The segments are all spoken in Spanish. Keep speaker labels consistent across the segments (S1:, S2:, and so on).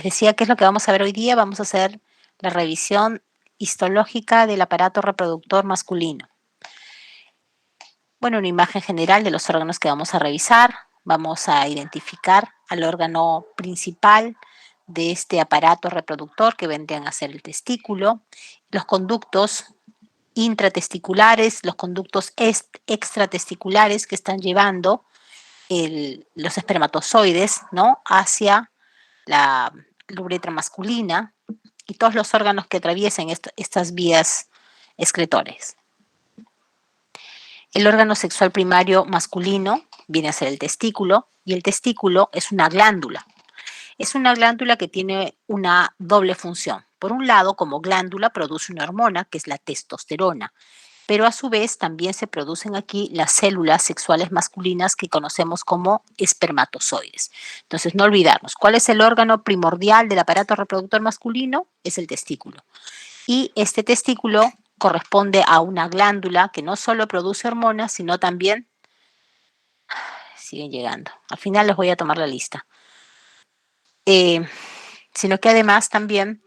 S1: decía, ¿qué es lo que vamos a ver hoy día? Vamos a hacer la revisión histológica del aparato reproductor masculino. Bueno, una imagen general de los órganos que vamos a revisar. Vamos a identificar al órgano principal de este aparato reproductor, que vendrían a ser el testículo, los conductos intratesticulares, los conductos extratesticulares que están llevando los espermatozoides, ¿no?, hacia la uretra masculina, y todos los órganos que atraviesen estas vías excretores. El órgano sexual primario masculino viene a ser el testículo, y el testículo es una glándula. Es una glándula que tiene una doble función. Por un lado, como glándula, produce una hormona, que es la testosterona, pero a su vez también se producen aquí las células sexuales masculinas que conocemos como espermatozoides. Entonces, no olvidarnos, ¿cuál es el órgano primordial del aparato reproductor masculino? Es el testículo. Y este testículo corresponde a una glándula que no solo produce hormonas, sino también, siguen llegando, al final les voy a tomar la lista, sino que además también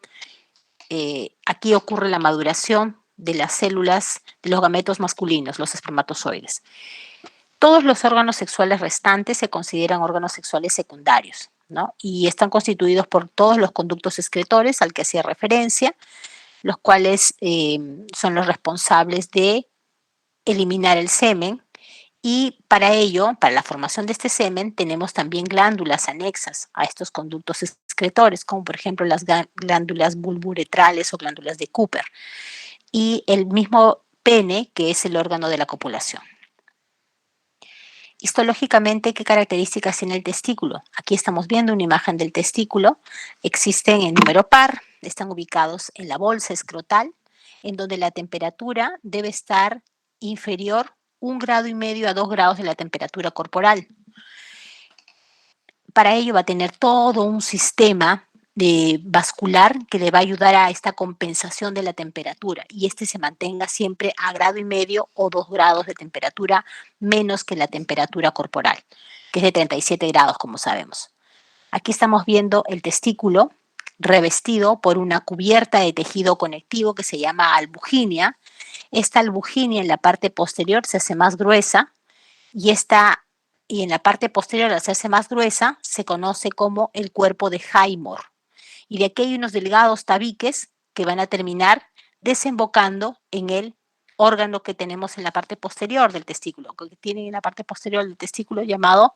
S1: aquí ocurre la maduración de las células de los gametos masculinos, los espermatozoides. Todos los órganos sexuales restantes se consideran órganos sexuales secundarios, ¿no? Y están constituidos por todos los conductos excretores al que hacía referencia, los cuales son los responsables de eliminar el semen, y para ello, para la formación de este semen, tenemos también glándulas anexas a estos conductos excretores, como por ejemplo las glándulas bulbouretrales o glándulas de Cooper, y el mismo pene, que es el órgano de la copulación. Histológicamente, ¿qué características tiene el testículo? Aquí estamos viendo una imagen del testículo. Existen en número par, están ubicados en la bolsa escrotal, en donde la temperatura debe estar inferior 1,5 grados a 2 grados de la temperatura corporal. Para ello va a tener todo un sistema vascular que le va a ayudar a esta compensación de la temperatura, y este se mantenga siempre a 1,5 grados o 2 grados de temperatura menos que la temperatura corporal, que es de 37 grados, como sabemos. Aquí estamos viendo el testículo revestido por una cubierta de tejido conectivo que se llama albuginia. Esta albuginia en la parte posterior se hace más gruesa, y en la parte posterior, al hacerse más gruesa, se conoce como el cuerpo de Highmore. Y de aquí hay unos delgados tabiques que van a terminar desembocando en el órgano que tenemos en la parte posterior del testículo, que tienen en la parte posterior del testículo llamado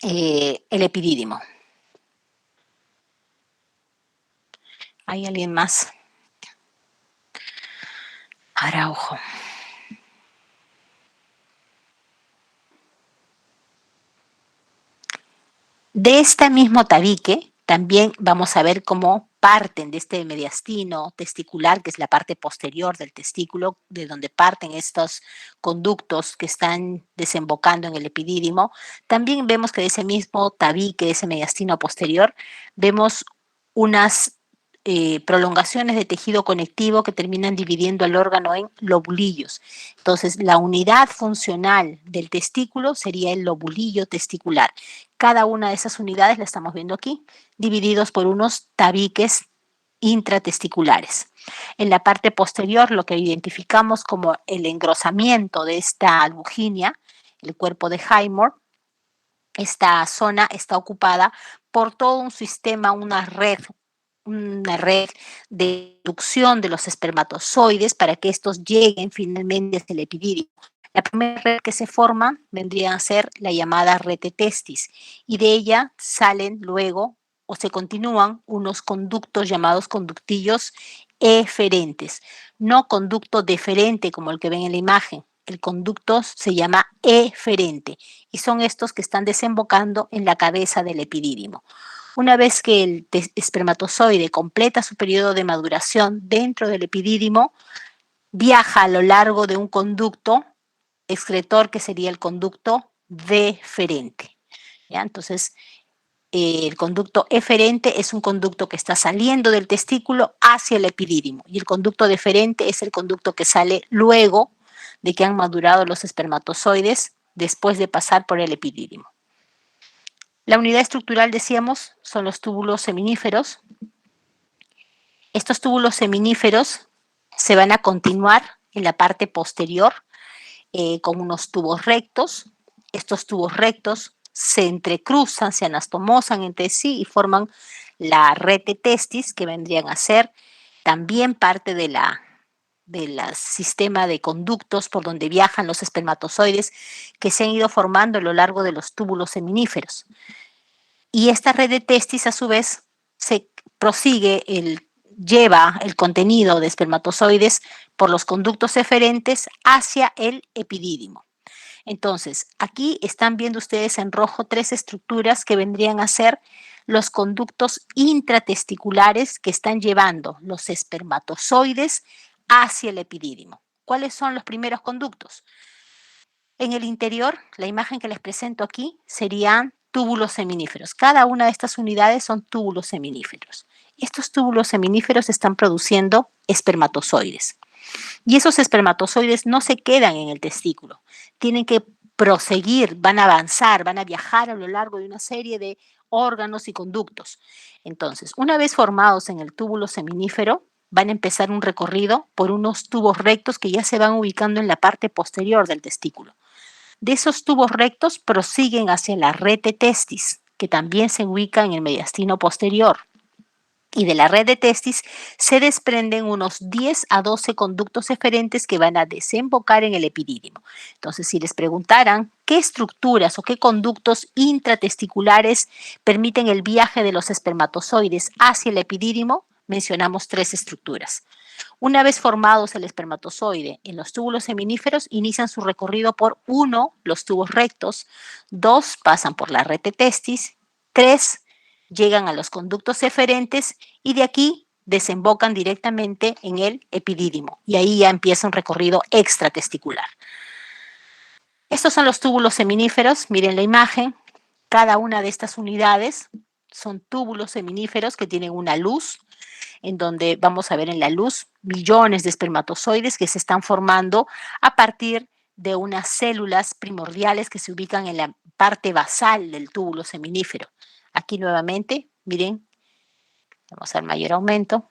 S1: el epidídimo. ¿Hay alguien más? Araujo. De este mismo tabique también vamos a ver cómo parten de este mediastino testicular, que es la parte posterior del testículo, de donde parten estos conductos que están desembocando en el epidídimo. También vemos que de ese mismo tabique, de ese mediastino posterior, vemos unas prolongaciones de tejido conectivo que terminan dividiendo el órgano en lobulillos. Entonces, la unidad funcional del testículo sería el lobulillo testicular. Cada una de esas unidades la estamos viendo aquí, divididos por unos tabiques intratesticulares. En la parte posterior, lo que identificamos como el engrosamiento de esta albuginia, el cuerpo de Highmore, esta zona está ocupada por todo un sistema, una red de inducción de los espermatozoides para que estos lleguen finalmente hasta el epidídimo. La primera red que se forma vendría a ser la llamada red de testis, y de ella salen luego o se continúan unos conductos llamados conductillos eferentes, no conducto deferente como el que ven en la imagen. El conducto se llama eferente y son estos que están desembocando en la cabeza del epidídimo. Una vez que el espermatozoide completa su periodo de maduración dentro del epidídimo, viaja a lo largo de un conducto excretor que sería el conducto deferente. ¿Ya? Entonces, el conducto eferente es un conducto que está saliendo del testículo hacia el epidídimo, y el conducto deferente es el conducto que sale luego de que han madurado los espermatozoides después de pasar por el epidídimo. La unidad estructural, decíamos, son los túbulos seminíferos. Estos túbulos seminíferos se van a continuar en la parte posterior con unos tubos rectos. Estos tubos rectos se entrecruzan, se anastomosan entre sí y forman la rete testis, que vendrían a ser también parte del sistema de conductos por donde viajan los espermatozoides que se han ido formando a lo largo de los túbulos seminíferos. Y esta red de testis, a su vez, se prosigue, lleva el contenido de espermatozoides por los conductos eferentes hacia el epidídimo. Entonces, aquí están viendo ustedes en rojo 3 estructuras que vendrían a ser los conductos intratesticulares que están llevando los espermatozoides hacia el epidídimo. ¿Cuáles son los primeros conductos? En el interior, la imagen que les presento aquí serían túbulos seminíferos. Cada una de estas unidades son túbulos seminíferos. Estos túbulos seminíferos están produciendo espermatozoides. Y esos espermatozoides no se quedan en el testículo, tienen que proseguir, van a avanzar, van a viajar a lo largo de una serie de órganos y conductos. Entonces, una vez formados en el túbulo seminífero, van a empezar un recorrido por unos tubos rectos que ya se van ubicando en la parte posterior del testículo. De esos tubos rectos prosiguen hacia la rete testis, que también se ubica en el mediastino posterior. Y de la red de testis se desprenden unos 10 a 12 conductos eferentes que van a desembocar en el epidídimo. Entonces, si les preguntaran qué estructuras o qué conductos intratesticulares permiten el viaje de los espermatozoides hacia el epidídimo, mencionamos 3 estructuras. Una vez formados el espermatozoide en los túbulos seminíferos, inician su recorrido por 1, los tubos rectos, 2, pasan por la red de testis, 3, llegan a los conductos eferentes y de aquí desembocan directamente en el epidídimo y ahí ya empieza un recorrido extratesticular. Estos son los túbulos seminíferos, miren la imagen, cada una de estas unidades son túbulos seminíferos que tienen una luz, en donde vamos a ver en la luz millones de espermatozoides que se están formando a partir de unas células primordiales que se ubican en la parte basal del túbulo seminífero. Aquí nuevamente, miren, vamos al mayor aumento.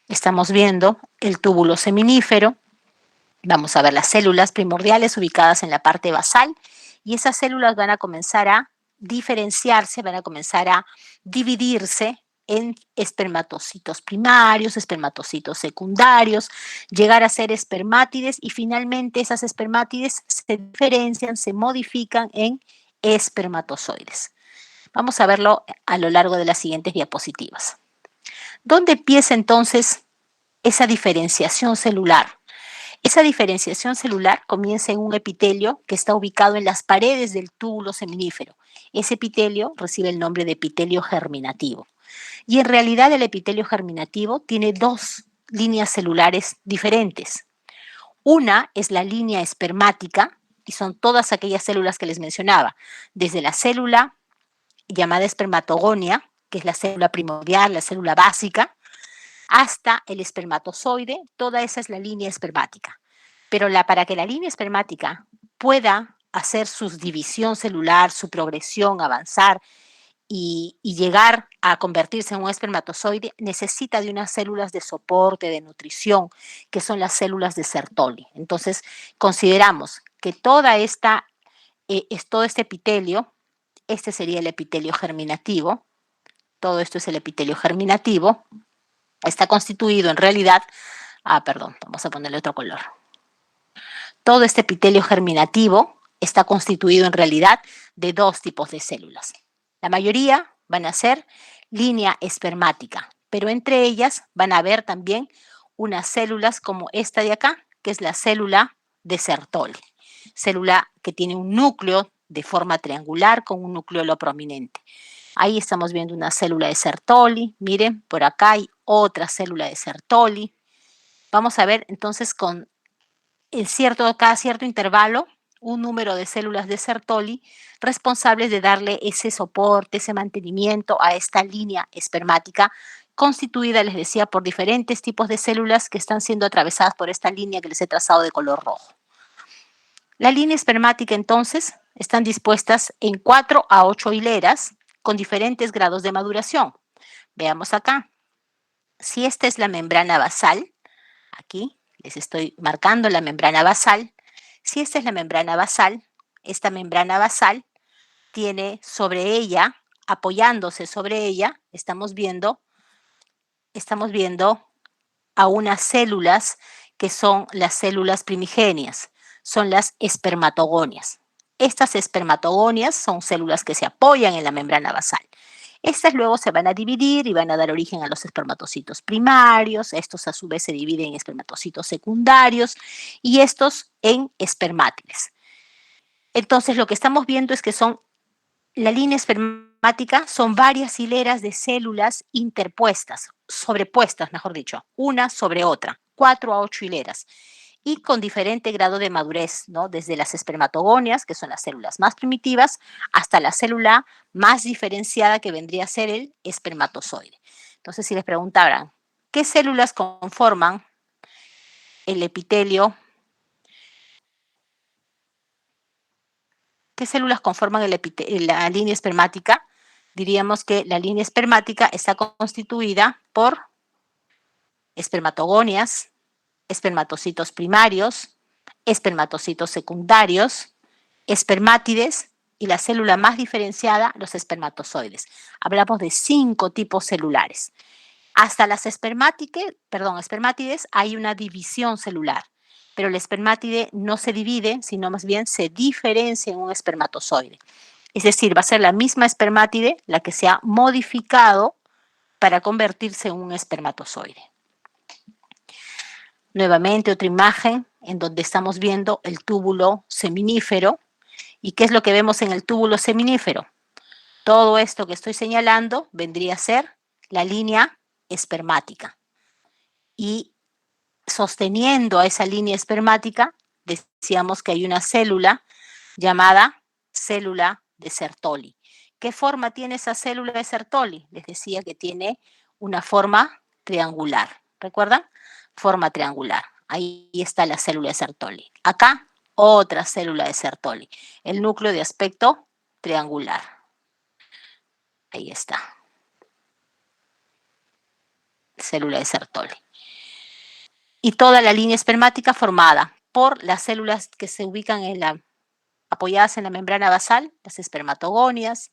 S1: Estamos viendo el túbulo seminífero. Vamos a ver las células primordiales ubicadas en la parte basal y esas células van a comenzar a diferenciarse, van a comenzar a dividirse en espermatocitos primarios, espermatocitos secundarios, llegar a ser espermátides y finalmente esas espermátides se diferencian, se modifican en espermatozoides. Vamos a verlo a lo largo de las siguientes diapositivas. ¿Dónde empieza entonces esa diferenciación celular? Esa diferenciación celular comienza en un epitelio que está ubicado en las paredes del túbulo seminífero. Ese epitelio recibe el nombre de epitelio germinativo. Y en realidad el epitelio germinativo tiene 2 líneas celulares diferentes. Una es la línea espermática, y son todas aquellas células que les mencionaba, desde la célula llamada espermatogonia, que es la célula primordial, la célula básica, hasta el espermatozoide, toda esa es la línea espermática. Pero para que la línea espermática pueda hacer su división celular, su progresión, avanzar y llegar a convertirse en un espermatozoide, necesita de unas células de soporte, de nutrición, que son las células de Sertoli. Entonces, consideramos que todo este epitelio, este sería el epitelio germinativo, todo esto es el epitelio germinativo, está constituido en realidad, vamos a ponerle otro color. Todo este epitelio germinativo está constituido en realidad de 2 tipos de células. La mayoría van a ser línea espermática, pero entre ellas van a haber también unas células como esta de acá, que es la célula de Sertoli, célula que tiene un núcleo de forma triangular con un nucleolo prominente. Ahí estamos viendo una célula de Sertoli, miren, por acá hay otra célula de Sertoli. Vamos a ver entonces cada cierto intervalo un número de células de Sertoli responsables de darle ese soporte, ese mantenimiento a esta línea espermática constituida, les decía, por diferentes tipos de células que están siendo atravesadas por esta línea que les he trazado de color rojo. La línea espermática entonces están dispuestas en 4 a 8 hileras con diferentes grados de maduración. Veamos acá. Si esta es la membrana basal, aquí les estoy marcando la membrana basal. Si esta es la membrana basal, esta membrana basal tiene sobre ella, apoyándose sobre ella, estamos viendo a unas células que son las células primigenias, son las espermatogonias. Estas espermatogonias son células que se apoyan en la membrana basal. Estas luego se van a dividir y van a dar origen a los espermatocitos primarios, estos a su vez se dividen en espermatocitos secundarios y estos en espermátides. Entonces lo que estamos viendo es que la línea espermática son varias hileras de células interpuestas, sobrepuestas, mejor dicho, una sobre otra, 4 a 8 hileras y con diferente grado de madurez, ¿no? Desde las espermatogonias, que son las células más primitivas, hasta la célula más diferenciada que vendría a ser el espermatozoide. Entonces, si les preguntaran, ¿qué células conforman el epitelio? ¿Qué células conforman la línea espermática? Diríamos que la línea espermática está constituida por espermatogonias, espermatocitos primarios, espermatocitos secundarios, espermátides y la célula más diferenciada, los espermatozoides. Hablamos de 5 tipos celulares. Hasta las espermátides hay una división celular, pero el espermátide no se divide, sino más bien se diferencia en un espermatozoide. Es decir, va a ser la misma espermátide la que se ha modificado para convertirse en un espermatozoide. Nuevamente otra imagen en donde estamos viendo el túbulo seminífero. ¿Y qué es lo que vemos en el túbulo seminífero? Todo esto que estoy señalando vendría a ser la línea espermática. Y sosteniendo a esa línea espermática, decíamos que hay una célula llamada célula de Sertoli. ¿Qué forma tiene esa célula de Sertoli? Les decía que tiene una forma triangular. ¿Recuerdan? Forma triangular. Ahí está la célula de Sertoli. Acá, otra célula de Sertoli. El núcleo de aspecto triangular. Ahí está. Célula de Sertoli. Y toda la línea espermática formada por las células que se ubican apoyadas en la membrana basal, las espermatogonias.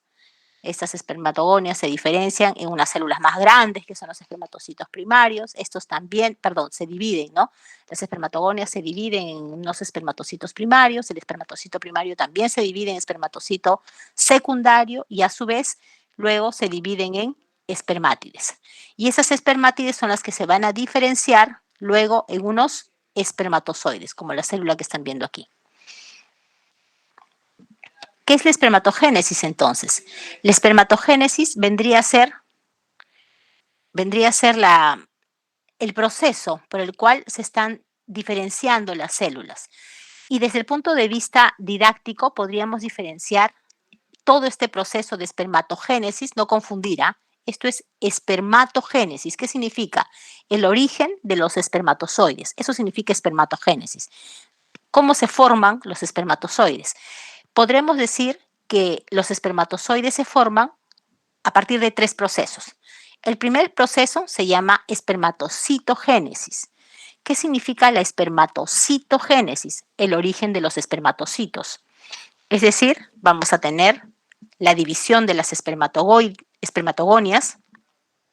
S1: Estas espermatogonias se diferencian en unas células más grandes, que son los espermatocitos primarios. Estos también, se dividen, ¿no? Las espermatogonias se dividen en unos espermatocitos primarios. El espermatocito primario también se divide en espermatocito secundario y a su vez luego se dividen en espermátides. Y esas espermátides son las que se van a diferenciar luego en unos espermatozoides, como la célula que están viendo aquí. ¿Qué es la espermatogénesis entonces? La espermatogénesis vendría a ser el proceso por el cual se están diferenciando las células. Y desde el punto de vista didáctico podríamos diferenciar todo este proceso de espermatogénesis, no confundir, esto es espermatogénesis. ¿Qué significa? El origen de los espermatozoides. Eso significa espermatogénesis. ¿Cómo se forman los espermatozoides? Podremos decir que los espermatozoides se forman a partir de 3 procesos. El primer proceso se llama espermatocitogénesis. ¿Qué significa la espermatocitogénesis? El origen de los espermatocitos. Es decir, vamos a tener la división de las espermatogonias,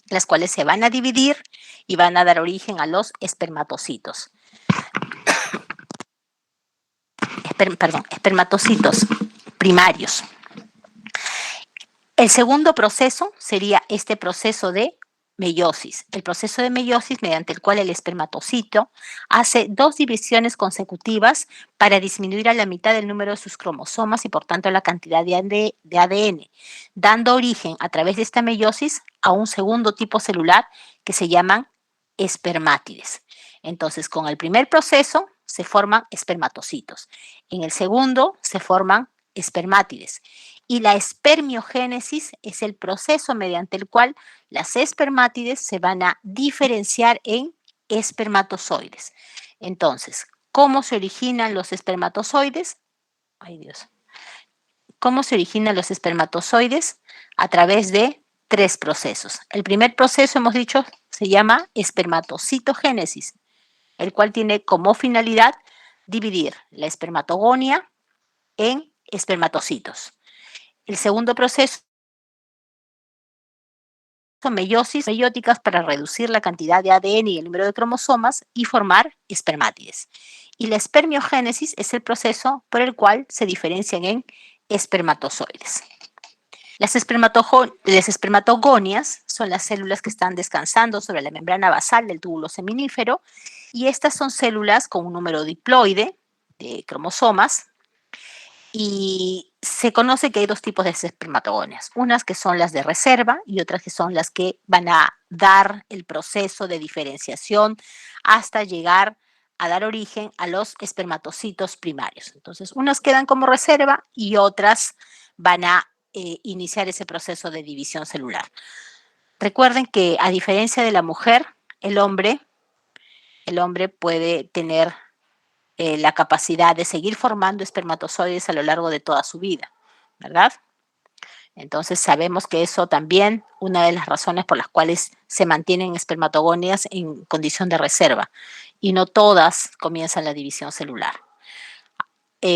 S1: las cuales se van a dividir y van a dar origen a los espermatocitos. Espermatocitos primarios. El segundo proceso sería este proceso de meiosis. El proceso de meiosis mediante el cual el espermatocito hace 2 divisiones consecutivas para disminuir a la mitad el número de sus cromosomas y por tanto la cantidad de ADN, dando origen a través de esta meiosis a un segundo tipo celular que se llaman espermátides. Entonces, con el primer proceso se forman espermatocitos. En el segundo se forman espermátides. Y la espermiogénesis es el proceso mediante el cual las espermátides se van a diferenciar en espermatozoides. Entonces, ¿cómo se originan los espermatozoides? Ay, Dios. ¿Cómo se originan los espermatozoides? A través de 3 procesos. El primer proceso, hemos dicho, se llama espermatocitogénesis, el cual tiene como finalidad dividir la espermatogonia en espermatocitos. El segundo proceso, meiosis meióticas, para reducir la cantidad de ADN y el número de cromosomas y formar espermátides. Y la espermiogénesis es el proceso por el cual se diferencian en espermatozoides. Las espermatogonias son las células que están descansando sobre la membrana basal del túbulo seminífero, y estas son células con un número diploide de cromosomas, y se conoce que hay 2 tipos de espermatogonias, unas que son las de reserva y otras que son las que van a dar el proceso de diferenciación hasta llegar a dar origen a los espermatocitos primarios. Entonces, unas quedan como reserva y otras van a iniciar ese proceso de división celular. Recuerden que, a diferencia de la mujer, el hombre puede tener la capacidad de seguir formando espermatozoides a lo largo de toda su vida, ¿verdad? Entonces sabemos que eso también, una de las razones por las cuales se mantienen espermatogonias en condición de reserva, y no todas comienzan la división celular.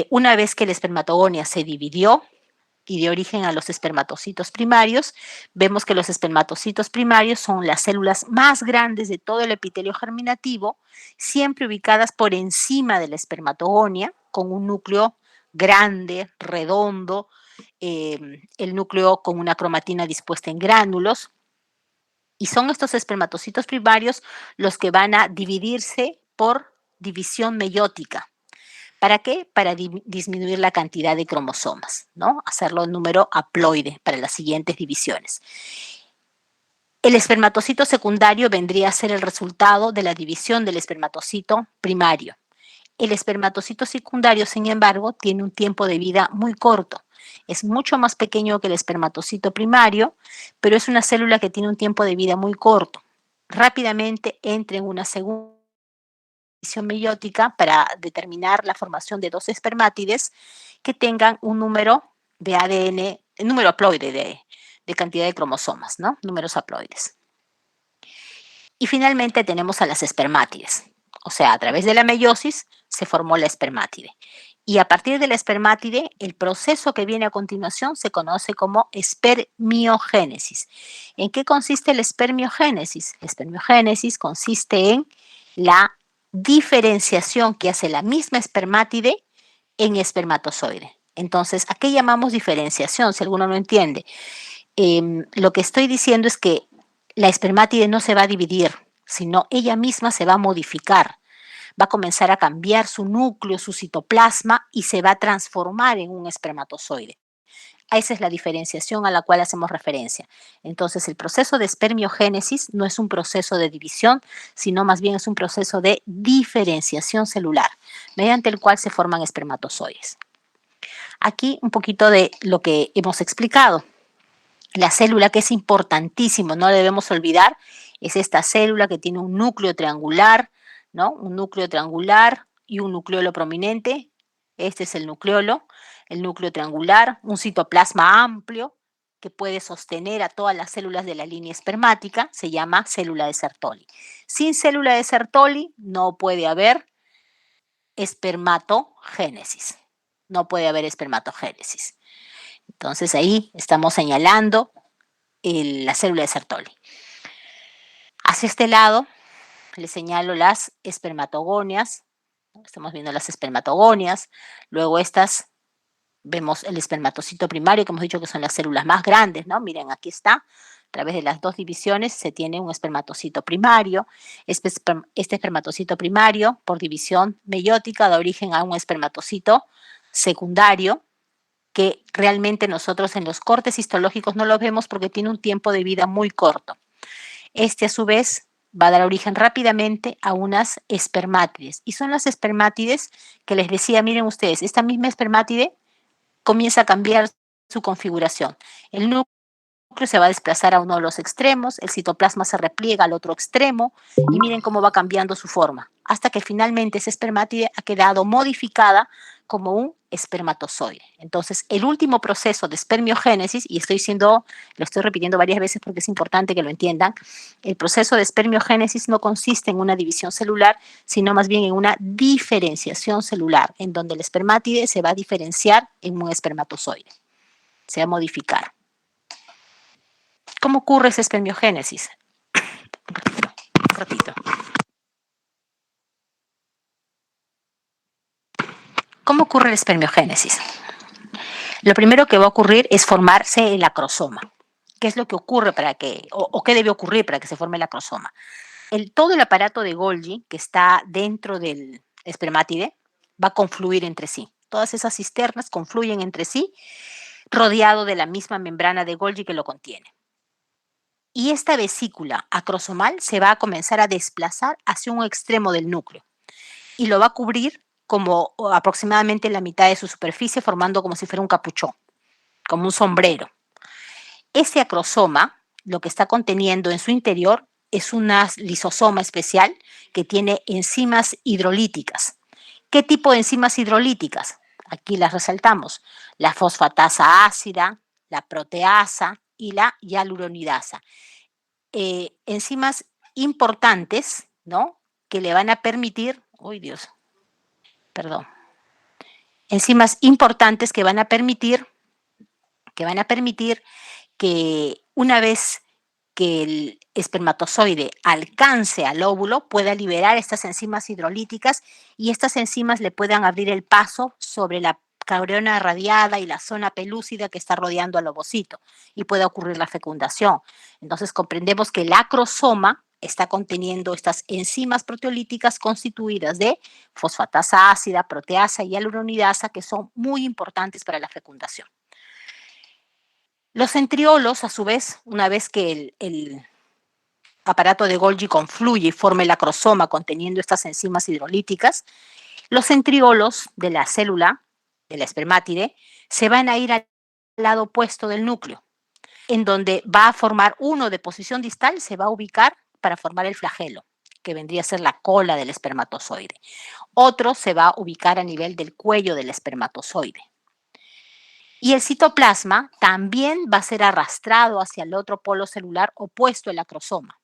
S1: Una vez que la espermatogonia se dividió y dio origen a los espermatocitos primarios, vemos que los espermatocitos primarios son las células más grandes de todo el epitelio germinativo, siempre ubicadas por encima de la espermatogonia, con un núcleo grande, redondo, el núcleo con una cromatina dispuesta en gránulos. Y son estos espermatocitos primarios los que van a dividirse por división meiótica. ¿Para qué? Para disminuir la cantidad de cromosomas, ¿no? Hacerlo en número haploide para las siguientes divisiones. El espermatocito secundario vendría a ser el resultado de la división del espermatocito primario. El espermatocito secundario, sin embargo, tiene un tiempo de vida muy corto. Es mucho más pequeño que el espermatocito primario, pero es una célula que tiene un tiempo de vida muy corto. Rápidamente entra en una segunda división meiótica para determinar la formación de 2 espermátides que tengan un número de ADN, un número haploide de cantidad de cromosomas, ¿no? Números haploides. Y finalmente tenemos a las espermátides. O sea, a través de la meiosis se formó la espermátide. Y a partir de la espermátide, el proceso que viene a continuación se conoce como espermiogénesis. ¿En qué consiste la espermiogénesis? La espermiogénesis consiste en la diferenciación que hace la misma espermátide en espermatozoide. Entonces, ¿a qué llamamos diferenciación? Si alguno no entiende. Lo que estoy diciendo es que la espermátide no se va a dividir, sino ella misma se va a modificar. Va a comenzar a cambiar su núcleo, su citoplasma, y se va a transformar en un espermatozoide. Esa es la diferenciación a la cual hacemos referencia. Entonces, el proceso de espermiogénesis no es un proceso de división, sino más bien es un proceso de diferenciación celular, mediante el cual se forman espermatozoides. Aquí un poquito de lo que hemos explicado. La célula, que es importantísimo, no debemos olvidar, es esta célula que tiene un núcleo triangular, ¿no? Un núcleo triangular y un nucleolo prominente. Este es el núcleo triangular, un citoplasma amplio que puede sostener a todas las células de la línea espermática, se llama célula de Sertoli. Sin célula de Sertoli no puede haber espermatogénesis. No puede haber espermatogénesis. Entonces ahí estamos señalando la célula de Sertoli. Hacia este lado les señalo las espermatogonias. Estamos viendo las espermatogonias. Luego estas, vemos el espermatocito primario, que hemos dicho que son las células más grandes, ¿no? Miren, aquí está. A través de las 2 divisiones se tiene un espermatocito primario. Este espermatocito primario, por división meiótica, da origen a un espermatocito secundario, que realmente nosotros en los cortes histológicos no lo vemos porque tiene un tiempo de vida muy corto. Este, a su vez, va a dar origen rápidamente a unas espermátides. Y son las espermátides que les decía, miren ustedes, esta misma espermátide comienza a cambiar su configuración. El núcleo se va a desplazar a uno de los extremos, el citoplasma se repliega al otro extremo, y miren cómo va cambiando su forma, hasta que finalmente esa espermátide ha quedado modificada como un espermatozoide. Entonces, el último proceso de espermiogénesis, y lo estoy repitiendo varias veces porque es importante que lo entiendan, el proceso de espermiogénesis no consiste en una división celular, sino más bien en una diferenciación celular, en donde el espermátide se va a diferenciar en un espermatozoide, se va a modificar. ¿Cómo ocurre esa espermiogénesis? Un ratito. ¿Cómo ocurre la espermiogénesis? Lo primero que va a ocurrir es formarse el acrosoma. ¿Qué es lo que ocurre o qué debe ocurrir para que se forme el acrosoma? Todo el aparato de Golgi que está dentro del espermátide va a confluir entre sí. Todas esas cisternas confluyen entre sí, rodeado de la misma membrana de Golgi que lo contiene. Y esta vesícula acrosomal se va a comenzar a desplazar hacia un extremo del núcleo y lo va a cubrir como aproximadamente la mitad de su superficie, formando como si fuera un capuchón, como un sombrero. Ese acrosoma, lo que está conteniendo en su interior es una lisosoma especial que tiene enzimas hidrolíticas. ¿Qué tipo de enzimas hidrolíticas? Aquí las resaltamos: la fosfatasa ácida, la proteasa y la hialuronidasa. Enzimas importantes, ¿no? Que le van a permitir, ¡uy, Dios! Perdón. Enzimas importantes que van a permitir que una vez que el espermatozoide alcance al óvulo, pueda liberar estas enzimas hidrolíticas y estas enzimas le puedan abrir el paso sobre la cabrona radiada y la zona pelúcida que está rodeando al ovocito y pueda ocurrir la fecundación. Entonces comprendemos que el acrosoma está conteniendo estas enzimas proteolíticas constituidas de fosfatasa ácida, proteasa y hialuronidasa, que son muy importantes para la fecundación. Los centriolos, a su vez, una vez que el aparato de Golgi confluye y forma el acrosoma conteniendo estas enzimas hidrolíticas, los centriolos de la célula, de la espermátide, se van a ir al lado opuesto del núcleo, en donde va a formar uno de posición distal, se va a ubicar para formar el flagelo, que vendría a ser la cola del espermatozoide. Otro se va a ubicar a nivel del cuello del espermatozoide. Y el citoplasma también va a ser arrastrado hacia el otro polo celular opuesto al acrosoma,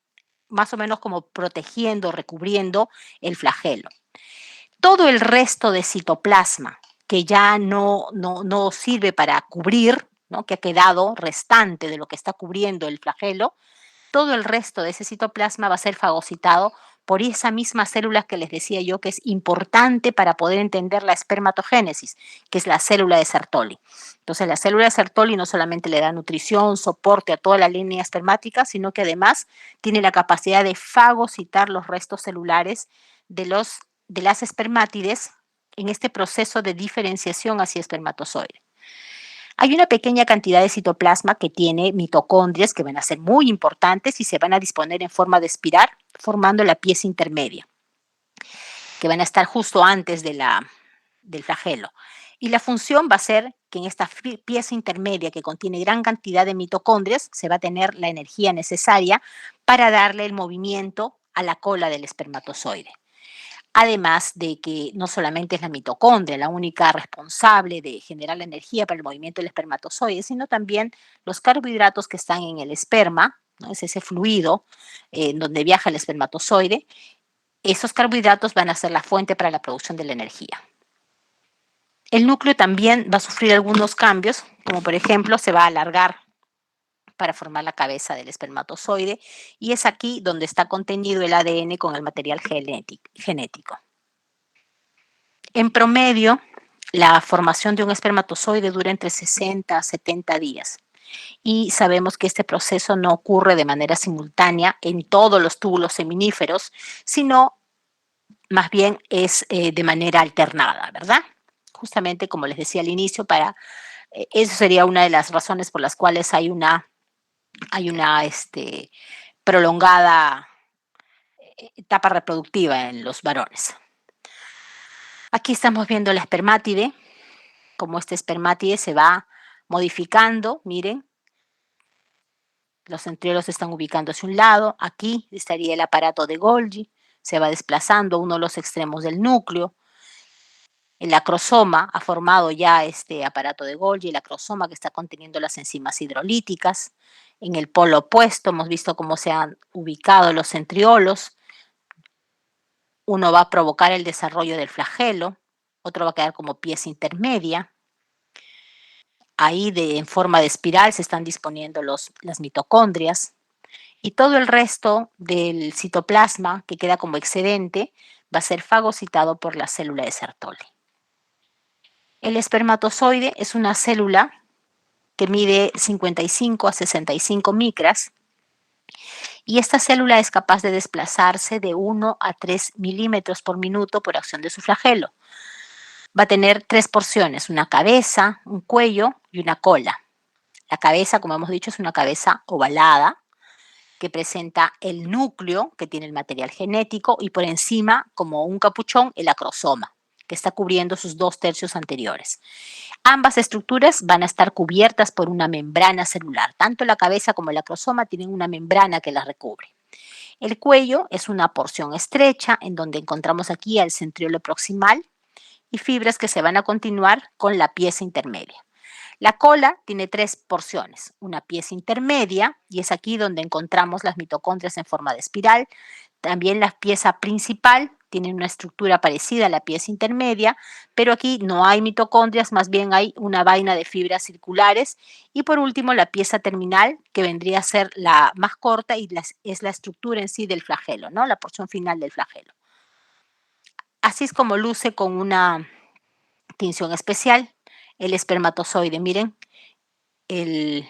S1: más o menos como protegiendo, recubriendo el flagelo. Todo el resto de citoplasma que ya no sirve para cubrir, ¿no? Que ha quedado restante de lo que está cubriendo el flagelo, todo el resto de ese citoplasma va a ser fagocitado por esa misma célula que les decía yo que es importante para poder entender la espermatogénesis, que es la célula de Sertoli. Entonces, la célula de Sertoli no solamente le da nutrición, soporte a toda la línea espermática, sino que además tiene la capacidad de fagocitar los restos celulares de las espermátides en este proceso de diferenciación hacia espermatozoide. Hay una pequeña cantidad de citoplasma que tiene mitocondrias que van a ser muy importantes y se van a disponer en forma de espiral, formando la pieza intermedia, que van a estar justo antes del flagelo. Y la función va a ser que en esta pieza intermedia que contiene gran cantidad de mitocondrias se va a tener la energía necesaria para darle el movimiento a la cola del espermatozoide. Además de que no solamente es la mitocondria la única responsable de generar la energía para el movimiento del espermatozoide, sino también los carbohidratos que están en el esperma, ¿no? Es ese fluido donde viaja el espermatozoide. Esos carbohidratos van a ser la fuente para la producción de la energía. El núcleo también va a sufrir algunos cambios, como por ejemplo se va a alargar para formar la cabeza del espermatozoide, y es aquí donde está contenido el ADN con el material genético. En promedio, la formación de un espermatozoide dura entre 60 a 70 días. Y sabemos que este proceso no ocurre de manera simultánea en todos los túbulos seminíferos, sino más bien es de manera alternada, ¿verdad? Justamente como les decía al inicio, eso sería una de las razones por las cuales hay una prolongada etapa reproductiva en los varones. Aquí estamos viendo la espermátide, como este espermátide se va modificando, miren, los centriolos se están ubicando hacia un lado, aquí estaría el aparato de Golgi, se va desplazando a uno de los extremos del núcleo, El acrosoma ha formado ya este aparato de Golgi, el acrosoma que está conteniendo las enzimas hidrolíticas. En el polo opuesto hemos visto cómo se han ubicado los centriolos. Uno va a provocar el desarrollo del flagelo, otro va a quedar como pieza intermedia. Ahí en forma de espiral se están disponiendo las mitocondrias y todo el resto del citoplasma que queda como excedente va a ser fagocitado por la célula de Sertoli. El espermatozoide es una célula que mide 55 a 65 micras y esta célula es capaz de desplazarse de 1 a 3 milímetros por minuto por acción de su flagelo. Va a tener 3 porciones, una cabeza, un cuello y una cola. La cabeza, como hemos dicho, es una cabeza ovalada que presenta el núcleo, que tiene el material genético, y por encima, como un capuchón, el acrosoma, que está cubriendo sus 2/3 anteriores. Ambas estructuras van a estar cubiertas por una membrana celular. Tanto la cabeza como el acrosoma tienen una membrana que las recubre. El cuello es una porción estrecha en donde encontramos aquí al centriolo proximal y fibras que se van a continuar con la pieza intermedia. La cola tiene 3 porciones, una pieza intermedia, y es aquí donde encontramos las mitocondrias en forma de espiral. También la pieza principal tiene una estructura parecida a la pieza intermedia, pero aquí no hay mitocondrias, más bien hay una vaina de fibras circulares. Y por último, la pieza terminal, que vendría a ser la más corta y es la estructura en sí del flagelo, ¿no? La porción final del flagelo. Así es como luce con una tinción especial el espermatozoide. Miren, el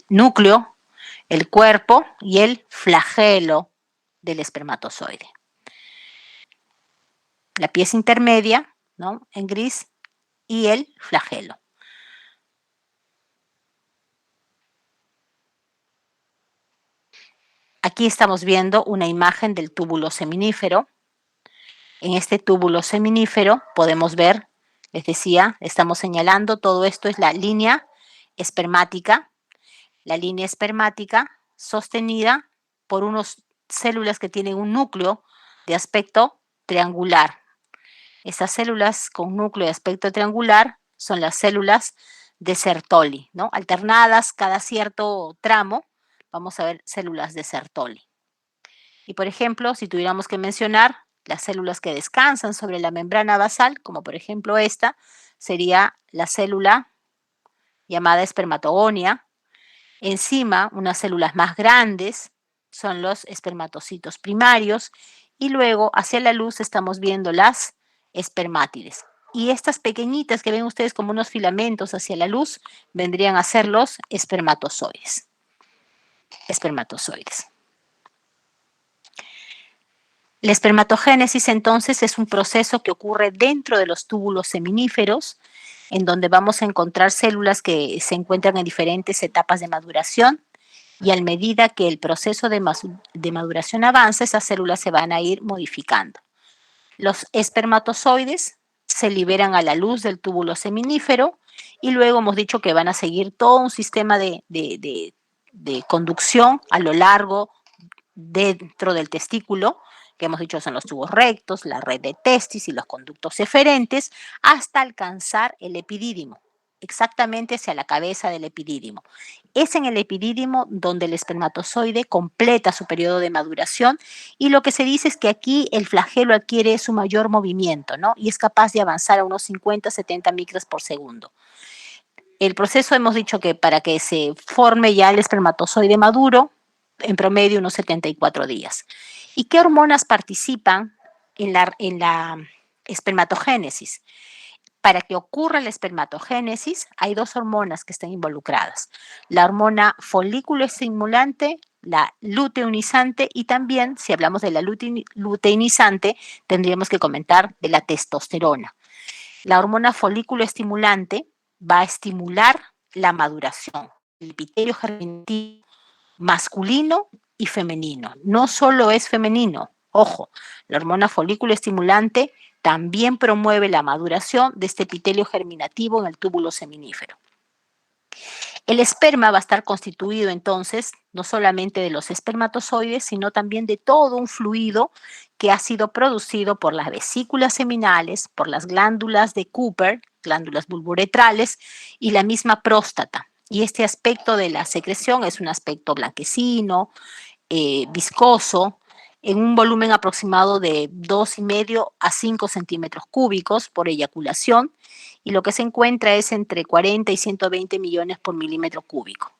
S1: núcleo, el cuerpo y el flagelo del espermatozoide. La pieza intermedia, ¿no?, en gris, y el flagelo. Aquí estamos viendo una imagen del túbulo seminífero. En este túbulo seminífero podemos ver, les decía, estamos señalando, todo esto es la línea espermática. La línea espermática sostenida por unas células que tienen un núcleo de aspecto triangular. Esas células con núcleo de aspecto triangular son las células de Sertoli, ¿no? Alternadas cada cierto tramo, vamos a ver células de Sertoli. Y por ejemplo, si tuviéramos que mencionar las células que descansan sobre la membrana basal, como por ejemplo esta, sería la célula llamada espermatogonia. Encima, unas células más grandes son los espermatocitos primarios y luego hacia la luz estamos viendo las espermátides. Y estas pequeñitas que ven ustedes como unos filamentos hacia la luz vendrían a ser los espermatozoides. La espermatogénesis entonces es un proceso que ocurre dentro de los túbulos seminíferos, en donde vamos a encontrar células que se encuentran en diferentes etapas de maduración, y a medida que el proceso de maduración avanza, esas células se van a ir modificando. Los espermatozoides se liberan a la luz del túbulo seminífero y luego hemos dicho que van a seguir todo un sistema de conducción a lo largo dentro del testículo, que hemos dicho son los tubos rectos, la red de testis y los conductos eferentes, hasta alcanzar el epidídimo, exactamente hacia la cabeza del epidídimo. Es en el epidídimo donde el espermatozoide completa su periodo de maduración y lo que se dice es que aquí el flagelo adquiere su mayor movimiento, ¿no? Y es capaz de avanzar a unos 50-70 micras por segundo. El proceso hemos dicho que para que se forme ya el espermatozoide maduro, en promedio unos 74 días. ¿Y qué hormonas participan en la espermatogénesis? Para que ocurra la espermatogénesis hay 2 hormonas que están involucradas. La hormona folículo estimulante, la luteinizante, y también, si hablamos de la luteinizante, tendríamos que comentar de la testosterona. La hormona folículo estimulante va a estimular la maduración, el epitelio germinativo masculino y femenino. No solo es femenino, ojo, la hormona folículo estimulante también promueve la maduración de este epitelio germinativo en el túbulo seminífero. El esperma va a estar constituido entonces no solamente de los espermatozoides, sino también de todo un fluido que ha sido producido por las vesículas seminales, por las glándulas de Cooper, glándulas bulboretrales, y la misma próstata. Y este aspecto de la secreción es un aspecto blanquecino, viscoso, en un volumen aproximado de 2,5 a 5 centímetros cúbicos por eyaculación, y lo que se encuentra es entre 40 y 120 millones por milímetro cúbico.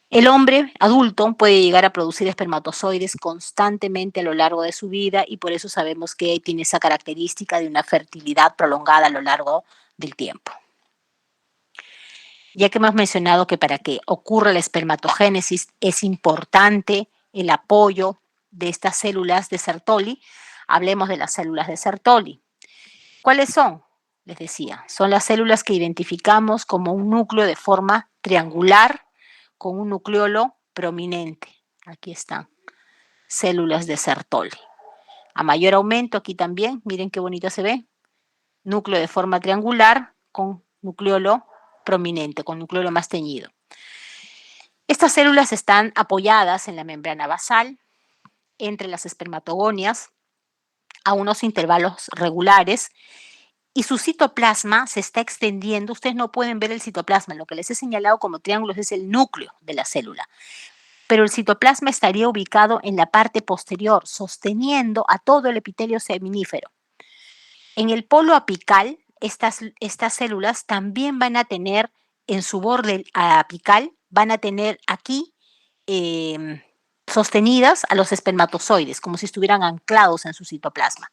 S1: El hombre adulto puede llegar a producir espermatozoides constantemente a lo largo de su vida, y por eso sabemos que tiene esa característica de una fertilidad prolongada a lo largo del tiempo. Ya que hemos mencionado que para que ocurra la espermatogénesis es importante el apoyo de estas células de Sertoli, hablemos de las células de Sertoli. ¿Cuáles son? Les decía, son las células que identificamos como un núcleo de forma triangular con un nucleolo prominente. Aquí están, células de Sertoli. A mayor aumento, aquí también, miren qué bonito se ve, núcleo de forma triangular con nucleolo prominente, con nucleolo más teñido. Estas células están apoyadas en la membrana basal, entre las espermatogonias, a unos intervalos regulares, y su citoplasma se está extendiendo. Ustedes no pueden ver el citoplasma, lo que les he señalado como triángulos es el núcleo de la célula, pero el citoplasma estaría ubicado en la parte posterior, sosteniendo a todo el epitelio seminífero. En el polo apical, estas células también van a tener en su borde apical, van a tener aquí sostenidas a los espermatozoides, como si estuvieran anclados en su citoplasma.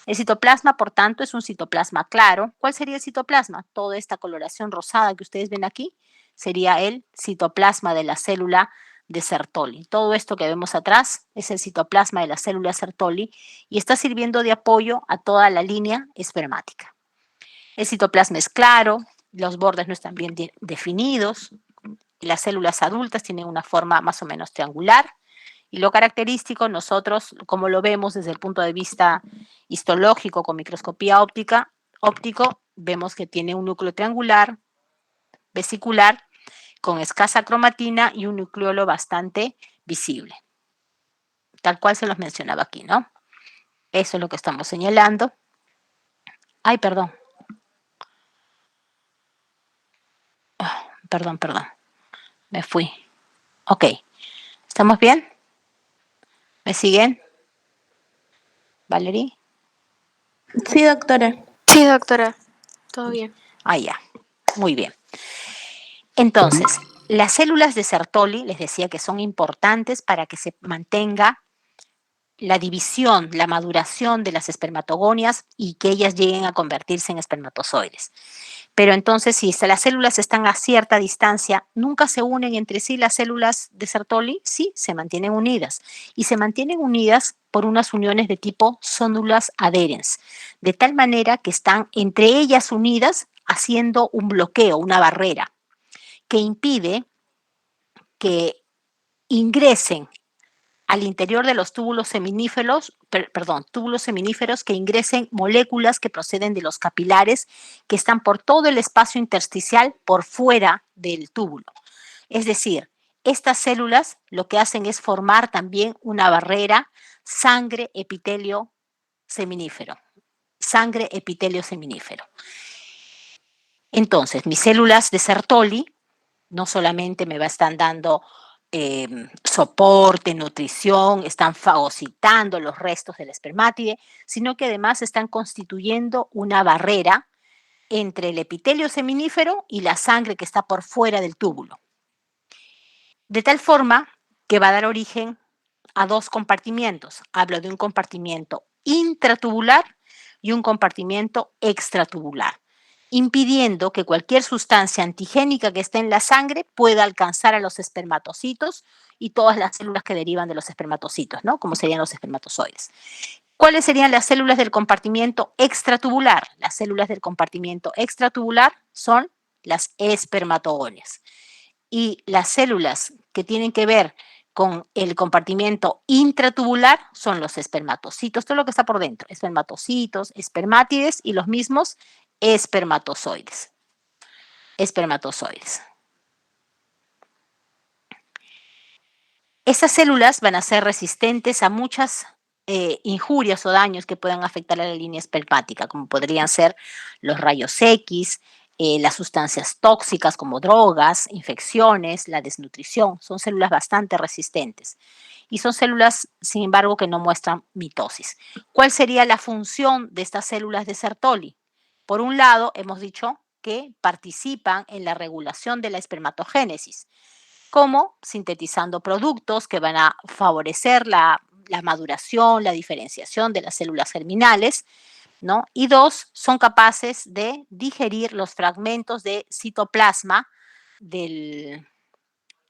S1: El citoplasma, por tanto, es un citoplasma claro. ¿Cuál sería el citoplasma? Toda esta coloración rosada que ustedes ven aquí sería el citoplasma de la célula de Sertoli. Todo esto que vemos atrás es el citoplasma de la célula Sertoli y está sirviendo de apoyo a toda la línea espermática. El citoplasma es claro, los bordes no están bien definidos, las células adultas tienen una forma más o menos triangular, y lo característico nosotros, como lo vemos desde el punto de vista histológico con microscopía óptico, vemos que tiene un núcleo triangular, vesicular, con escasa cromatina y un nucleolo bastante visible. Tal cual se los mencionaba aquí, ¿no? Eso es lo que estamos señalando. Ay, perdón. Perdón. Me fui. Ok. ¿Estamos bien? ¿Me siguen? ¿Valerie?
S2: Sí, doctora.
S3: Sí, doctora. Todo bien.
S1: Ah, ya. Muy bien. Entonces, las células de Sertoli, les decía que son importantes para que se mantenga la división, la maduración de las espermatogonias y que ellas lleguen a convertirse en espermatozoides. Pero entonces, si las células están a cierta distancia, ¿nunca se unen entre sí las células de Sertoli? Sí, se mantienen unidas. Y se mantienen unidas por unas uniones de tipo sondulas adherens, de tal manera que están entre ellas unidas haciendo un bloqueo, una barrera, que impide que ingresen al interior de los túbulos seminíferos, túbulos seminíferos que ingresen moléculas que proceden de los capilares que están por todo el espacio intersticial por fuera del túbulo. Es decir, estas células lo que hacen es formar también una barrera sangre-epitelio seminífero. Sangre-epitelio seminífero. Entonces, mis células de Sertoli no solamente me están dando soporte, nutrición, están fagocitando los restos del espermátide, sino que además están constituyendo una barrera entre el epitelio seminífero y la sangre que está por fuera del túbulo. De tal forma que va a dar origen a dos compartimientos. Hablo de un compartimiento intratubular y un compartimiento extratubular, impidiendo que cualquier sustancia antigénica que esté en la sangre pueda alcanzar a los espermatocitos y todas las células que derivan de los espermatocitos, ¿no? Como serían los espermatozoides. ¿Cuáles serían las células del compartimiento extratubular? Las células del compartimiento extratubular son las espermatogonias. Y las células que tienen que ver con el compartimiento intratubular son los espermatocitos, todo lo que está por dentro, espermatocitos, espermátides y los mismos espermatozoides. Estas células van a ser resistentes a muchas injurias o daños que puedan afectar a la línea espermática, como podrían ser los rayos X, las sustancias tóxicas como drogas, infecciones, la desnutrición. Son células bastante resistentes y son células, sin embargo, que no muestran mitosis. ¿Cuál sería la función de estas células de Sertoli? Por un lado, hemos dicho que participan en la regulación de la espermatogénesis, como sintetizando productos que van a favorecer la maduración, la diferenciación de las células germinales, ¿no? Y dos, son capaces de digerir los fragmentos de citoplasma del,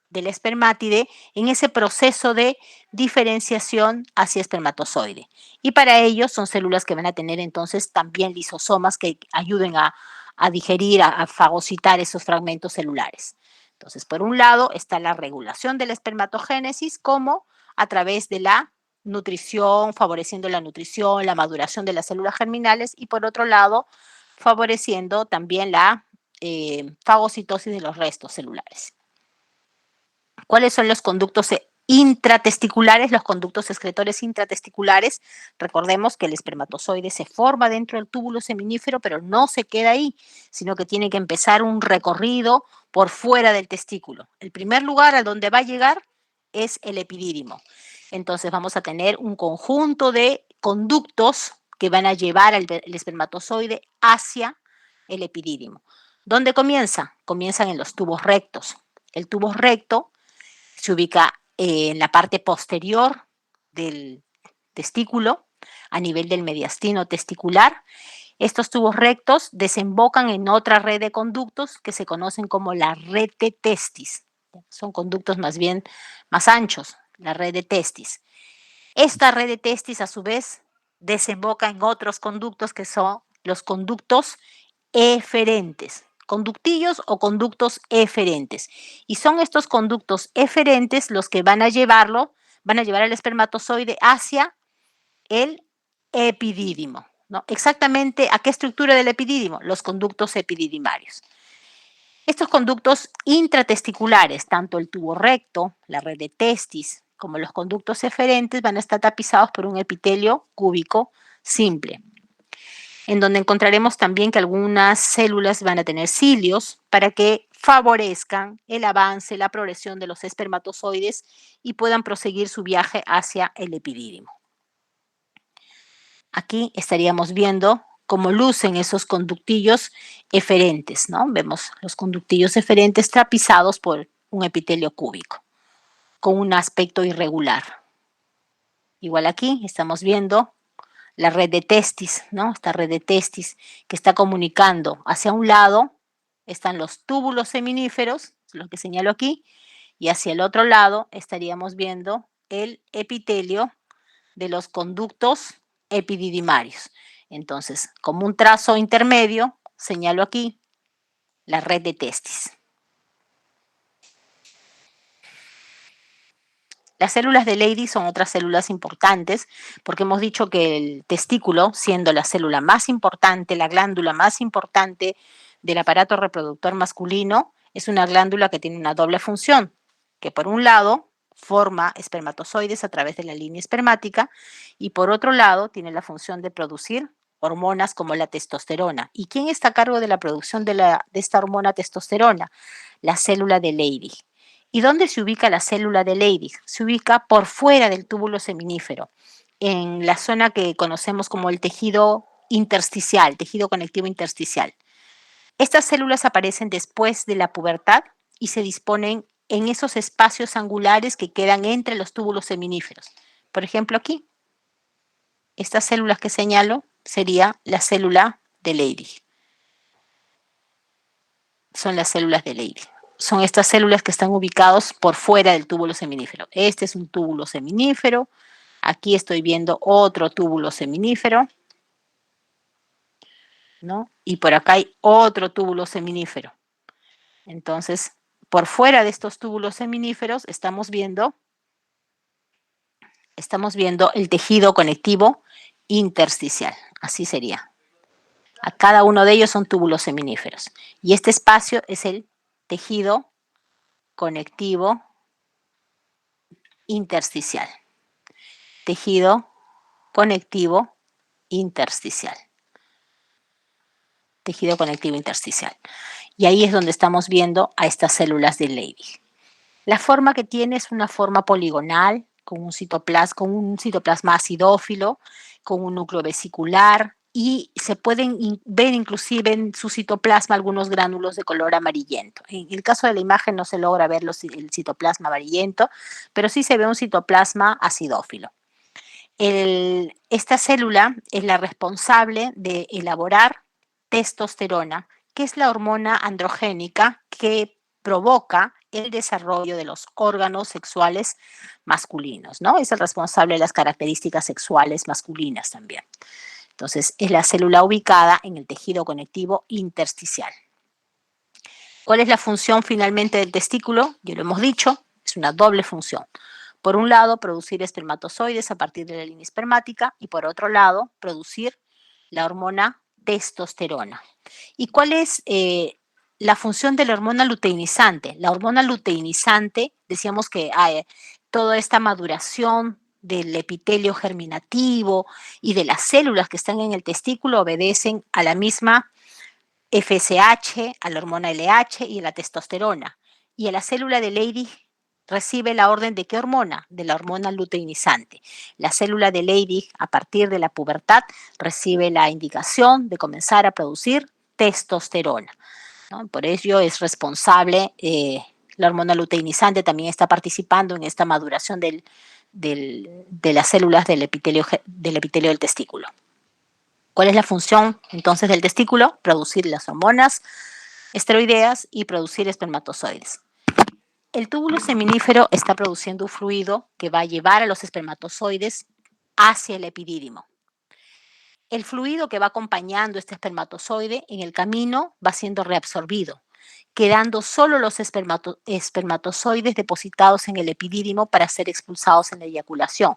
S1: del espermátide en ese proceso de diferenciación hacia espermatozoide. Y para ello son células que van a tener entonces también lisosomas que ayuden a digerir, a fagocitar esos fragmentos celulares. Entonces, por un lado está la regulación de la espermatogénesis como a través de la nutrición, favoreciendo la nutrición, la maduración de las células germinales y por otro lado, favoreciendo también la fagocitosis de los restos celulares. ¿Cuáles son los conductos intratesticulares? Los conductos excretores intratesticulares. Recordemos que el espermatozoide se forma dentro del túbulo seminífero, pero no se queda ahí, sino que tiene que empezar un recorrido por fuera del testículo. El primer lugar a donde va a llegar es el epidídimo. Entonces vamos a tener un conjunto de conductos que van a llevar el espermatozoide hacia el epidídimo. ¿Dónde comienza? Comienzan en los tubos rectos. El tubo recto se ubica en la parte posterior del testículo, a nivel del mediastino testicular. Estos tubos rectos desembocan en otra red de conductos que se conocen como la red de testis. Son conductos más bien más anchos, la red de testis. Esta red de testis, a su vez, desemboca en otros conductos que son los conductos eferentes, conductillos o conductos eferentes. Y son estos conductos eferentes los que van a llevar al espermatozoide hacia el epidídimo, ¿no? Exactamente, ¿a qué estructura del epidídimo? Los conductos epididimarios. Estos conductos intratesticulares, tanto el tubo recto, la red de testis, como los conductos eferentes, van a estar tapizados por un epitelio cúbico simple, en donde encontraremos también que algunas células van a tener cilios para que favorezcan el avance, la progresión de los espermatozoides y puedan proseguir su viaje hacia el epidídimo. Aquí estaríamos viendo cómo lucen esos conductillos eferentes, ¿no? Vemos los conductillos eferentes tapizados por un epitelio cúbico, con un aspecto irregular. Igual aquí estamos viendo la red de testis, ¿no? Esta red de testis que está comunicando hacia un lado, están los túbulos seminíferos, lo que señalo aquí, y hacia el otro lado estaríamos viendo el epitelio de los conductos epididimarios. Entonces, como un trazo intermedio, señalo aquí la red de testis. Las células de Leydig son otras células importantes porque hemos dicho que el testículo, siendo la célula más importante, la glándula más importante del aparato reproductor masculino, es una glándula que tiene una doble función, que por un lado forma espermatozoides a través de la línea espermática y por otro lado tiene la función de producir hormonas como la testosterona. ¿Y quién está a cargo de la producción de esta hormona testosterona? La célula de Leydig. ¿Y dónde se ubica la célula de Leydig? Se ubica por fuera del túbulo seminífero, en la zona que conocemos como el tejido intersticial, tejido conectivo intersticial. Estas células aparecen después de la pubertad y se disponen en esos espacios angulares que quedan entre los túbulos seminíferos. Por ejemplo, aquí, estas células que señalo sería la célula de Leydig. Son las células de Leydig. Son estas células que están ubicados por fuera del túbulo seminífero. Este es un túbulo seminífero. Aquí estoy viendo otro túbulo seminífero, ¿no? Y por acá hay otro túbulo seminífero. Entonces, por fuera de estos túbulos seminíferos estamos viendo el tejido conectivo intersticial. Así sería. A cada uno de ellos son túbulos seminíferos. Y este espacio es el tejido conectivo intersticial. Tejido conectivo intersticial. Tejido conectivo intersticial. Y ahí es donde estamos viendo a estas células de Leydig. La forma que tiene es una forma poligonal, con un citoplasma acidófilo, con un núcleo vesicular, y se pueden ver inclusive en su citoplasma algunos gránulos de color amarillento. En el caso de la imagen no se logra ver el citoplasma amarillento, pero sí se ve un citoplasma acidófilo. Esta célula es la responsable de elaborar testosterona, que es la hormona androgénica que provoca el desarrollo de los órganos sexuales masculinos, ¿no? Es el responsable de las características sexuales masculinas también. Entonces, es la célula ubicada en el tejido conectivo intersticial. ¿Cuál es la función finalmente del testículo? Ya lo hemos dicho, es una doble función. Por un lado, producir espermatozoides a partir de la línea espermática y por otro lado, producir la hormona testosterona. ¿Y cuál es la función de la hormona luteinizante? La hormona luteinizante, decíamos que toda esta maduración del epitelio germinativo y de las células que están en el testículo obedecen a la misma FSH, a la hormona LH y a la testosterona. Y a la célula de Leydig recibe la orden de qué hormona? De la hormona luteinizante. La célula de Leydig, a partir de la pubertad, recibe la indicación de comenzar a producir testosterona, ¿no? Por ello es responsable, la hormona luteinizante también está participando en esta maduración de las células del epitelio del testículo. ¿Cuál es la función entonces del testículo? Producir las hormonas esteroideas y producir espermatozoides. El túbulo seminífero está produciendo un fluido que va a llevar a los espermatozoides hacia el epidídimo. El fluido que va acompañando este espermatozoide en el camino va siendo reabsorbido, quedando solo los espermatozoides depositados en el epidídimo para ser expulsados en la eyaculación,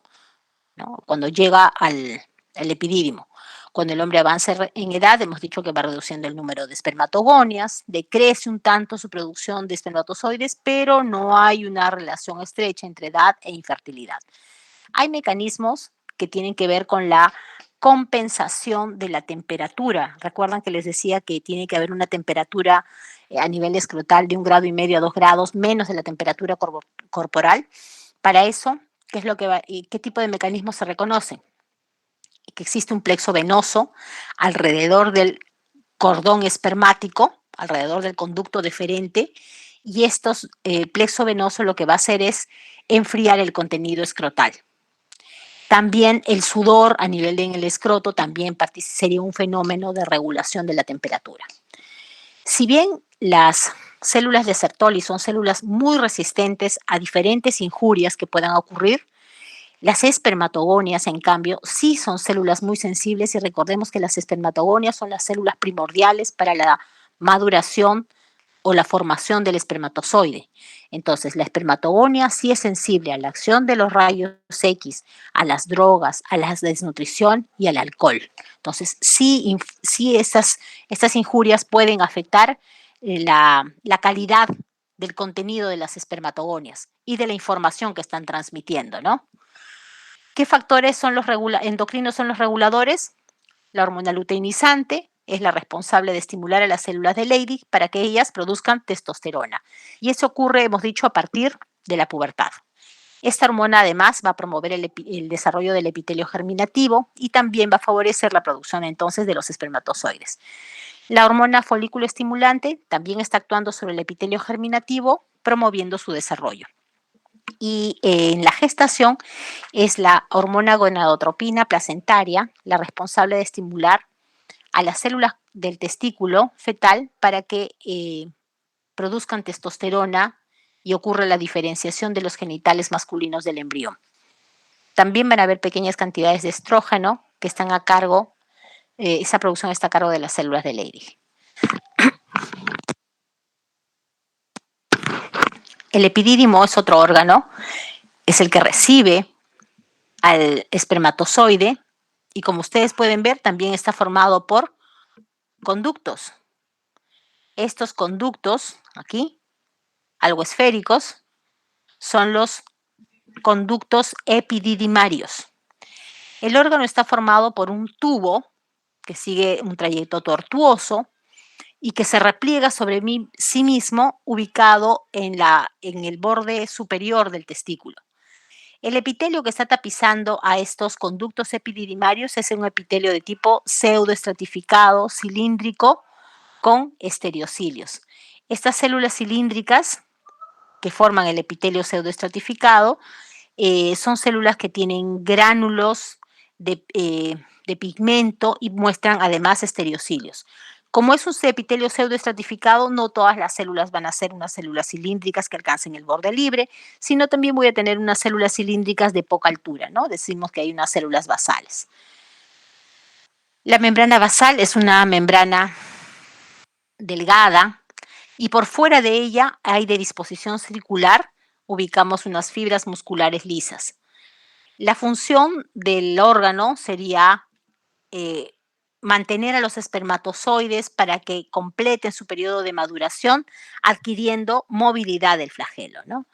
S1: ¿no? Cuando llega al epidídimo. Cuando el hombre avanza en edad, hemos dicho que va reduciendo el número de espermatogonias, decrece un tanto su producción de espermatozoides, pero no hay una relación estrecha entre edad e infertilidad. Hay mecanismos que tienen que ver con la compensación de la temperatura. Recuerdan que les decía que tiene que haber una temperatura a nivel escrotal de 1,5 grados a 2 grados menos de la temperatura corporal. Para eso, ¿qué tipo de mecanismos se reconocen? Que existe un plexo venoso alrededor del cordón espermático, alrededor del conducto deferente, y estos plexo venoso lo que va a hacer es enfriar el contenido escrotal. También el sudor a nivel en el escroto también sería un fenómeno de regulación de la temperatura. Si bien las células de Sertoli son células muy resistentes a diferentes injurias que puedan ocurrir, las espermatogonias, en cambio, sí son células muy sensibles y recordemos que las espermatogonias son las células primordiales para la maduración o la formación del espermatozoide. Entonces, la espermatogonia sí es sensible a la acción de los rayos X, a las drogas, a la desnutrición y al alcohol. Entonces, sí estas injurias pueden afectar la calidad del contenido de las espermatogonias y de la información que están transmitiendo, ¿no? ¿Qué factores endocrinos son los reguladores? La hormona luteinizante es la responsable de estimular a las células de Leydig para que ellas produzcan testosterona. Y eso ocurre, hemos dicho, a partir de la pubertad. Esta hormona además va a promover el desarrollo del epitelio germinativo y también va a favorecer la producción entonces de los espermatozoides. La hormona folículo estimulante también está actuando sobre el epitelio germinativo, promoviendo su desarrollo. Y en la gestación es la hormona gonadotropina placentaria la responsable de estimular a las células del testículo fetal para que produzcan testosterona y ocurre la diferenciación de los genitales masculinos del embrión. También van a haber pequeñas cantidades de estrógeno que están a cargo, esa producción está a cargo de las células de Leydig. El epidídimo es otro órgano, es el que recibe al espermatozoide y como ustedes pueden ver también está formado por conductos. Estos conductos, aquí, algo esféricos, son los conductos epididimarios. El órgano está formado por un tubo que sigue un trayecto tortuoso y que se repliega sobre sí mismo, ubicado en el borde superior del testículo. El epitelio que está tapizando a estos conductos epididimarios es un epitelio de tipo pseudoestratificado, cilíndrico, con estereocilios. Estas células cilíndricas que forman el epitelio pseudoestratificado son células que tienen gránulos de pigmento y muestran además estereocilios. Como es un epitelio pseudoestratificado, no todas las células van a ser unas células cilíndricas que alcancen el borde libre, sino también voy a tener unas células cilíndricas de poca altura, ¿no? Decimos que hay unas células basales. La membrana basal es una membrana delgada y por fuera de ella hay de disposición circular, ubicamos unas fibras musculares lisas. La función del órgano sería mantener a los espermatozoides para que completen su periodo de maduración, adquiriendo movilidad del flagelo, ¿no?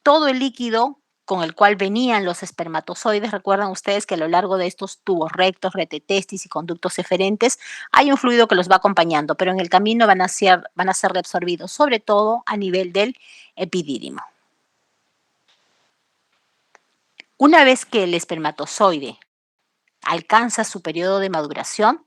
S1: Todo el líquido con el cual venían los espermatozoides, recuerdan ustedes que a lo largo de estos tubos rectos, retetestis y conductos eferentes, hay un fluido que los va acompañando, pero en el camino van a ser reabsorbidos, sobre todo a nivel del epidídimo. Una vez que el espermatozoide alcanza su periodo de maduración,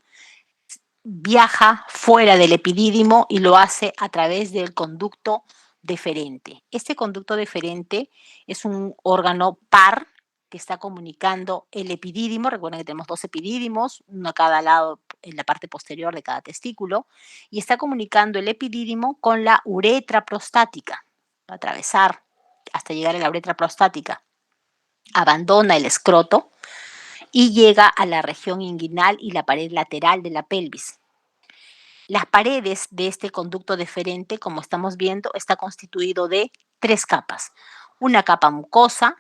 S1: viaja fuera del epidídimo y lo hace a través del conducto deferente. Este conducto deferente es un órgano par que está comunicando el epidídimo. Recuerden que tenemos dos epidídimos, uno a cada lado en la parte posterior de cada testículo, y está comunicando el epidídimo con la uretra prostática. Va a atravesar hasta llegar a la uretra prostática. Abandona el escroto y llega a la región inguinal y la pared lateral de la pelvis. Las paredes de este conducto deferente, como estamos viendo, está constituido de 3 capas. Una capa mucosa,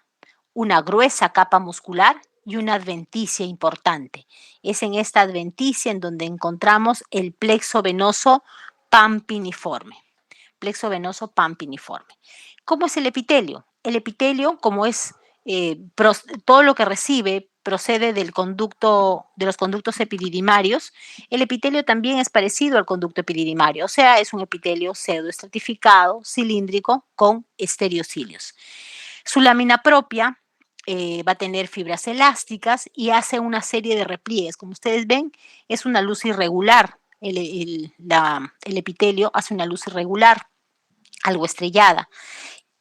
S1: una gruesa capa muscular y una adventicia importante. Es en esta adventicia en donde encontramos el plexo venoso pampiniforme. Plexo venoso pampiniforme. ¿Cómo es el epitelio? El epitelio, como es todo lo que recibe procede de los conductos epididimarios. El epitelio también es parecido al conducto epididimario, o sea, es un epitelio pseudoestratificado, cilíndrico, con estereocilios. Su lámina propia va a tener fibras elásticas y hace una serie de repliegues. Como ustedes ven, es una luz irregular. El epitelio hace una luz irregular, algo estrellada.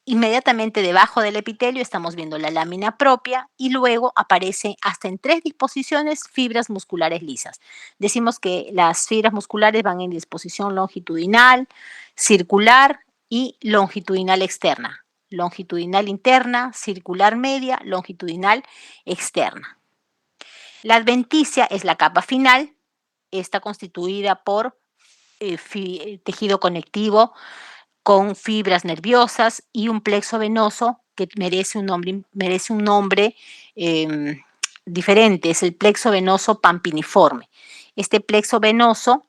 S1: Inmediatamente debajo del epitelio estamos viendo la lámina propia y luego aparece hasta en 3 disposiciones fibras musculares lisas. Decimos que las fibras musculares van en disposición longitudinal, circular y longitudinal externa. Longitudinal interna, circular media, longitudinal externa. La adventicia es la capa final, está constituida por tejido conectivo con fibras nerviosas y un plexo venoso que merece un nombre diferente, es el plexo venoso pampiniforme. Este plexo venoso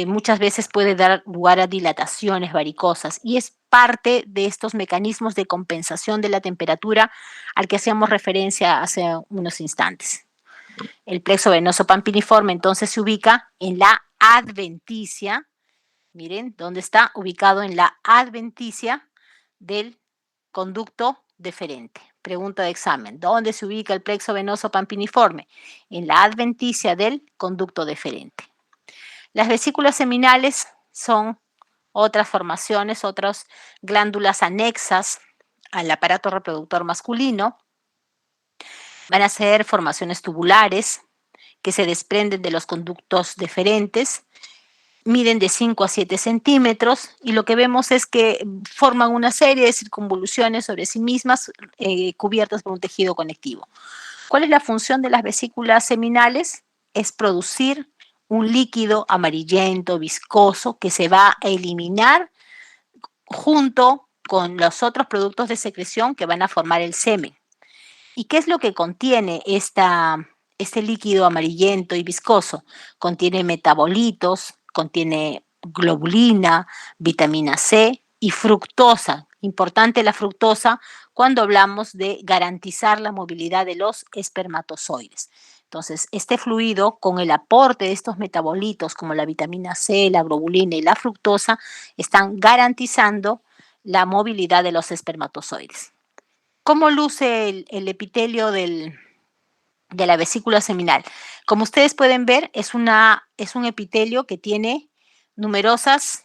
S1: muchas veces puede dar lugar a dilataciones varicosas y es parte de estos mecanismos de compensación de la temperatura al que hacíamos referencia hace unos instantes. El plexo venoso pampiniforme entonces se ubica en la adventicia. Miren, ¿dónde está? Ubicado en la adventicia del conducto deferente. Pregunta de examen. ¿Dónde se ubica el plexo venoso pampiniforme? En la adventicia del conducto deferente. Las vesículas seminales son otras formaciones, otras glándulas anexas al aparato reproductor masculino. Van a ser formaciones tubulares que se desprenden de los conductos deferentes. Miden de 5 a 7 centímetros y lo que vemos es que forman una serie de circunvoluciones sobre sí mismas cubiertas por un tejido conectivo. ¿Cuál es la función de las vesículas seminales? Es producir un líquido amarillento, viscoso, que se va a eliminar junto con los otros productos de secreción que van a formar el semen. ¿Y qué es lo que contiene este líquido amarillento y viscoso? Contiene metabolitos, contiene globulina, vitamina C y fructosa, Importante la fructosa cuando hablamos de garantizar la movilidad de los espermatozoides. Entonces, este fluido, con el aporte de estos metabolitos como la vitamina C, la globulina y la fructosa, están garantizando la movilidad de los espermatozoides. ¿Cómo luce el epitelio de la vesícula seminal? Como ustedes pueden ver, es un epitelio que tiene numerosos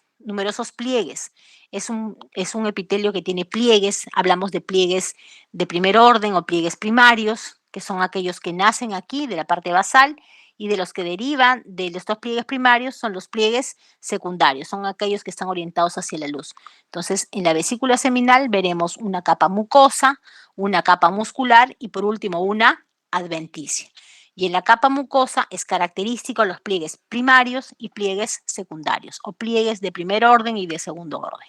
S1: pliegues. Es un epitelio que tiene pliegues, hablamos de pliegues de primer orden o pliegues primarios, que son aquellos que nacen aquí de la parte basal, y de los que derivan de estos pliegues primarios son los pliegues secundarios, son aquellos que están orientados hacia la luz. Entonces, en la vesícula seminal veremos una capa mucosa, una capa muscular y por último una adventicia. Y en la capa mucosa es característico los pliegues primarios y pliegues secundarios, o pliegues de primer orden y de segundo orden.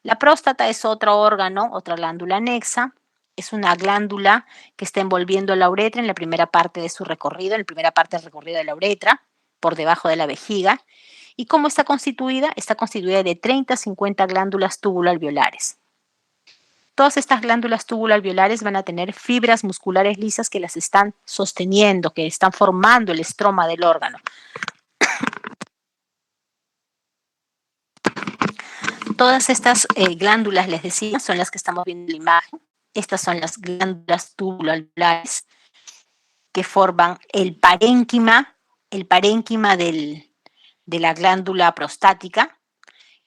S1: La próstata es otro órgano, otra glándula anexa. Es una glándula que está envolviendo la uretra en la primera parte de su recorrido, en la primera parte del recorrido de la uretra, por debajo de la vejiga. ¿Y cómo está constituida? Está constituida de 30 a 50 glándulas tubuloalveolares. Todas estas glándulas tubuloalveolares van a tener fibras musculares lisas que las están sosteniendo, que están formando el estroma del órgano. Todas estas glándulas, les decía, son las que estamos viendo en la imagen. Estas son las glándulas tubuloalveolares que forman el parénquima de la glándula prostática.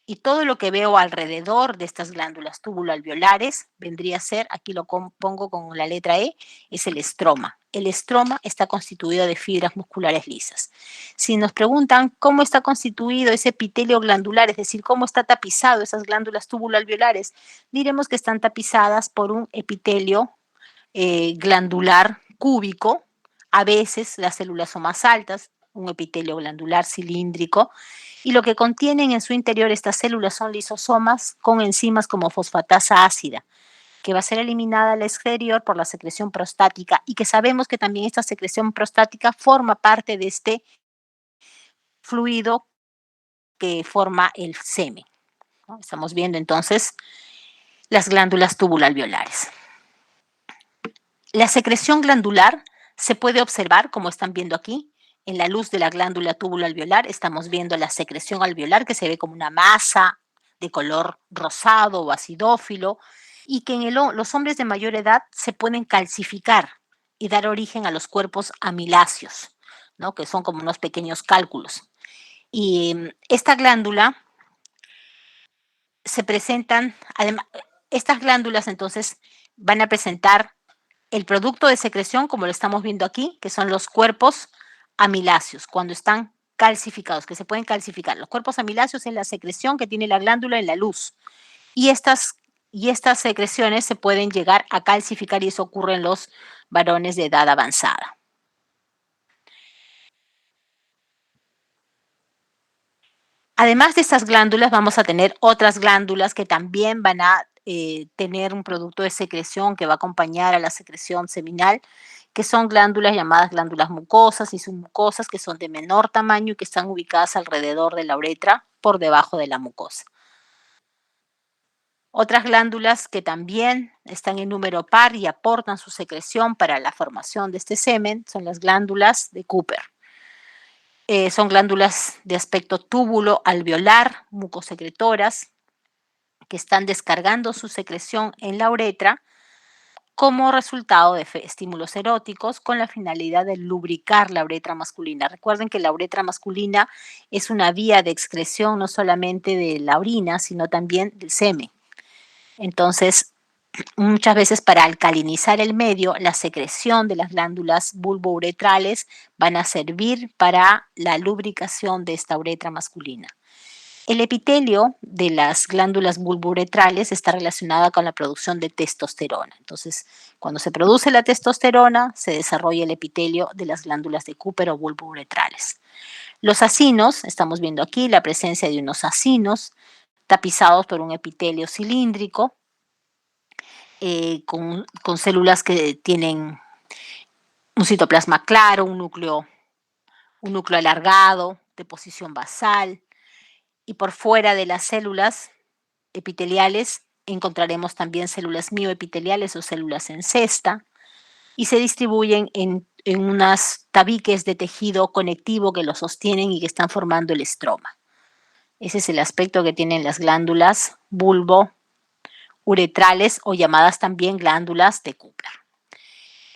S1: Y todo lo que veo alrededor de estas glándulas tubuloalveolares vendría a ser, aquí lo pongo con la letra E, es el estroma. El estroma está constituido de fibras musculares lisas. Si nos preguntan cómo está constituido ese epitelio glandular, es decir, cómo está tapizado esas glándulas tubuloalveolares, diremos que están tapizadas por un epitelio glandular cúbico. A veces las células son más altas, un epitelio glandular cilíndrico, y lo que contienen en su interior estas células son lisosomas con enzimas como fosfatasa ácida, que va a ser eliminada al exterior por la secreción prostática, y que sabemos que también esta secreción prostática forma parte de este fluido que forma el semen, ¿no? Estamos viendo entonces las glándulas tubuloalveolares. La secreción glandular se puede observar, como están viendo aquí, en la luz de la glándula tubuloalveolar. Estamos viendo la secreción alveolar, que se ve como una masa de color rosado o acidófilo, y que en los hombres de mayor edad se pueden calcificar y dar origen a los cuerpos amiláceos, ¿no? Que son como unos pequeños cálculos. Y esta glándula se presentan, además, estas glándulas entonces van a presentar el producto de secreción, como lo estamos viendo aquí, que son los cuerpos amiláceos, cuando están calcificados, que se pueden calcificar. Los cuerpos amiláceos es la secreción que tiene la glándula en la luz. Y estas secreciones se pueden llegar a calcificar, y eso ocurre en los varones de edad avanzada. Además de estas glándulas, vamos a tener otras glándulas que también van a tener un producto de secreción que va a acompañar a la secreción seminal, que son glándulas llamadas glándulas mucosas y submucosas, que son de menor tamaño y que están ubicadas alrededor de la uretra, por debajo de la mucosa. Otras glándulas que también están en número par y aportan su secreción para la formación de este semen son las glándulas de Cooper. Son glándulas de aspecto túbulo alveolar, mucosecretoras, que están descargando su secreción en la uretra como resultado de estímulos eróticos, con la finalidad de lubricar la uretra masculina. Recuerden que la uretra masculina es una vía de excreción no solamente de la orina, sino también del semen. Entonces, muchas veces para alcalinizar el medio, la secreción de las glándulas bulbouretrales van a servir para la lubricación de esta uretra masculina. El epitelio de las glándulas bulbouretrales está relacionado con la producción de testosterona. Entonces, cuando se produce la testosterona, se desarrolla el epitelio de las glándulas de Cooper o bulbouretrales. Los acinos, estamos viendo aquí la presencia de unos acinos tapizados por un epitelio cilíndrico, con células que tienen un citoplasma claro, un núcleo alargado, de posición basal, y por fuera de las células epiteliales encontraremos también células mioepiteliales o células en cesta, y se distribuyen en unas tabiques de tejido conectivo que lo sostienen y que están formando el estroma. Ese es el aspecto que tienen las glándulas bulbo-uretrales o llamadas también glándulas de Kupler.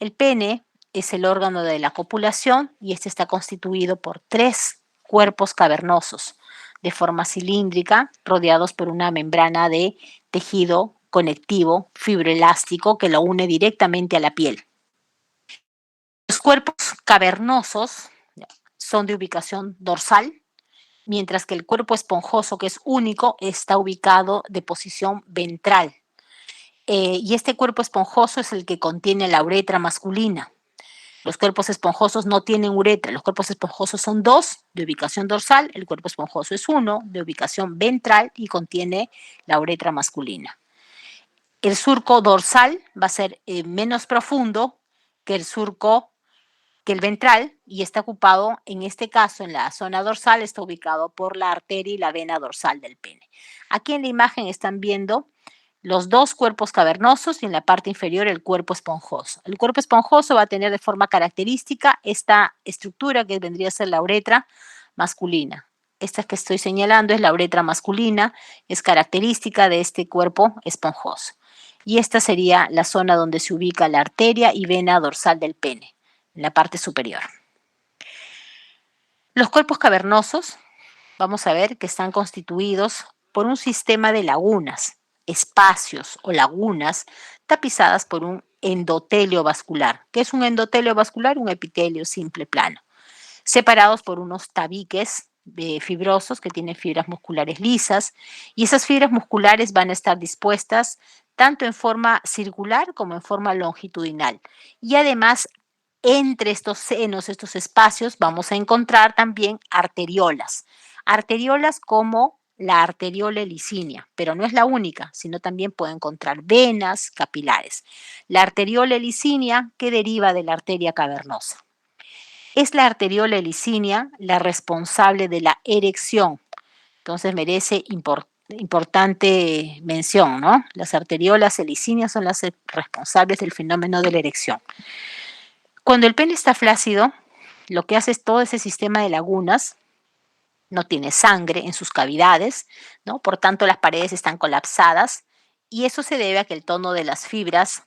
S1: El pene es el órgano de la copulación y este está constituido por 3 cuerpos cavernosos de forma cilíndrica rodeados por una membrana de tejido conectivo fibroelástico que lo une directamente a la piel. Los cuerpos cavernosos son de ubicación dorsal, mientras que el cuerpo esponjoso, que es único, está ubicado de posición ventral. Y este cuerpo esponjoso es el que contiene la uretra masculina. Los cuerpos esponjosos no tienen uretra, los cuerpos esponjosos son 2 de ubicación dorsal, el cuerpo esponjoso es 1 de ubicación ventral y contiene la uretra masculina. El surco dorsal va a ser menos profundo que el ventral y está ocupado, en este caso, en la zona dorsal, está ubicado por la arteria y la vena dorsal del pene. Aquí en la imagen están viendo los 2 cuerpos cavernosos y en la parte inferior el cuerpo esponjoso. El cuerpo esponjoso va a tener de forma característica esta estructura que vendría a ser la uretra masculina. Esta que estoy señalando es la uretra masculina, es característica de este cuerpo esponjoso. Y esta sería la zona donde se ubica la arteria y vena dorsal del pene, en la parte superior. Los cuerpos cavernosos, vamos a ver que están constituidos por un sistema de lagunas, espacios o lagunas tapizadas por un endotelio vascular. ¿Qué es un endotelio vascular? Un epitelio simple plano, separados por unos tabiques fibrosos que tienen fibras musculares lisas, y esas fibras musculares van a estar dispuestas tanto en forma circular como en forma longitudinal. Y además, entre estos senos, estos espacios, vamos a encontrar también arteriolas. Arteriolas como la arteriola helicínea, pero no es la única, sino también puede encontrar venas capilares. La arteriola helicínea que deriva de la arteria cavernosa. Es la arteriola helicínea la responsable de la erección. Entonces merece importante mención, ¿no? Las arteriolas helicíneas son las responsables del fenómeno de la erección. Cuando el pene está flácido, lo que hace es todo ese sistema de lagunas, no tiene sangre en sus cavidades, ¿no? Por tanto, las paredes están colapsadas y eso se debe a que el tono de las fibras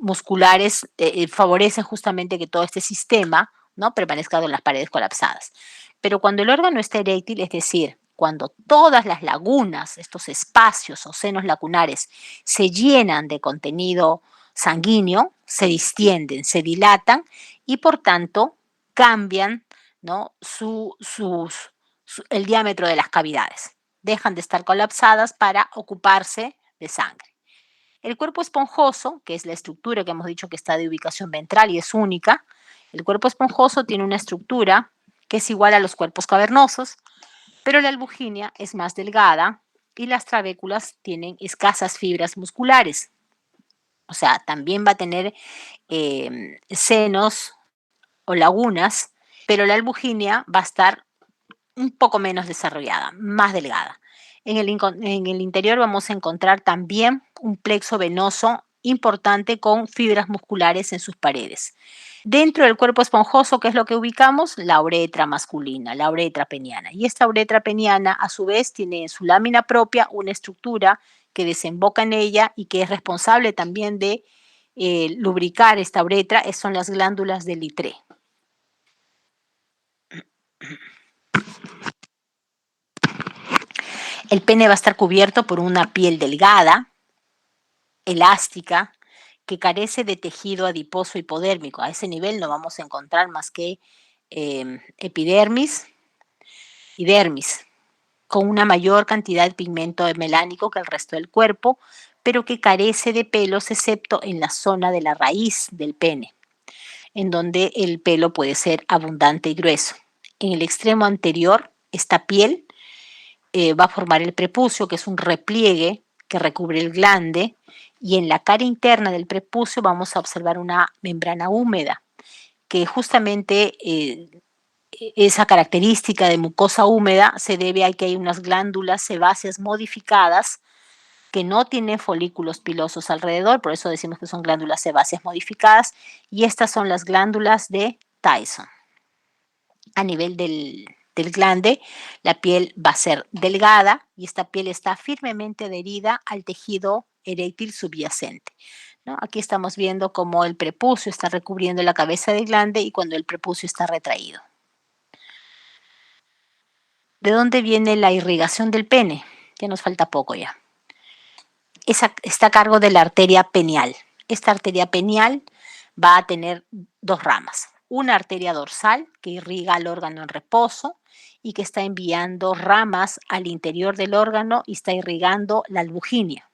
S1: musculares favorecen justamente que todo este sistema, ¿no?, permanezca en las paredes colapsadas. Pero cuando el órgano está eréctil, es decir, cuando todas las lagunas, estos espacios o senos lacunares se llenan de contenido sanguíneo, se distienden, se dilatan y por tanto cambian, ¿no?, el diámetro de las cavidades. Dejan de estar colapsadas para ocuparse de sangre. El cuerpo esponjoso, que es la estructura que hemos dicho que está de ubicación ventral y es única, el cuerpo esponjoso tiene una estructura que es igual a los cuerpos cavernosos, pero la albuginia es más delgada y las trabéculas tienen escasas fibras musculares. O sea, también va a tener senos o lagunas, pero la albuginia va a estar un poco menos desarrollada, más delgada. En el interior vamos a encontrar también un plexo venoso importante con fibras musculares en sus paredes. Dentro del cuerpo esponjoso, ¿qué es lo que ubicamos? La uretra masculina, la uretra peniana. Y esta uretra peniana, a su vez, tiene en su lámina propia una estructura que desemboca en ella y que es responsable también de lubricar esta uretra, son las glándulas de Littré. El pene va a estar cubierto por una piel delgada, elástica, que carece de tejido adiposo hipodérmico. A ese nivel no vamos a encontrar más que epidermis y dermis, con una mayor cantidad de pigmento melánico que el resto del cuerpo, pero que carece de pelos excepto en la zona de la raíz del pene, en donde el pelo puede ser abundante y grueso. En el extremo anterior, esta piel va a formar el prepucio, que es un repliegue que recubre el glande, y en la cara interna del prepucio vamos a observar una membrana húmeda, que justamente esa característica de mucosa húmeda se debe a que hay unas glándulas sebáceas modificadas que no tienen folículos pilosos alrededor, por eso decimos que son glándulas sebáceas modificadas, y estas son las glándulas de Tyson. A nivel del glande, la piel va a ser delgada y esta piel está firmemente adherida al tejido eréctil subyacente, ¿no? Aquí estamos viendo cómo el prepucio está recubriendo la cabeza del glande y cuando el prepucio está retraído. ¿De dónde viene la irrigación del pene? Ya nos falta poco ya. Está a cargo de la arteria penial. Esta arteria penial va a tener dos ramas. Una arteria dorsal que irriga al órgano en reposo y que está enviando ramas al interior del órgano y está irrigando la albuginia.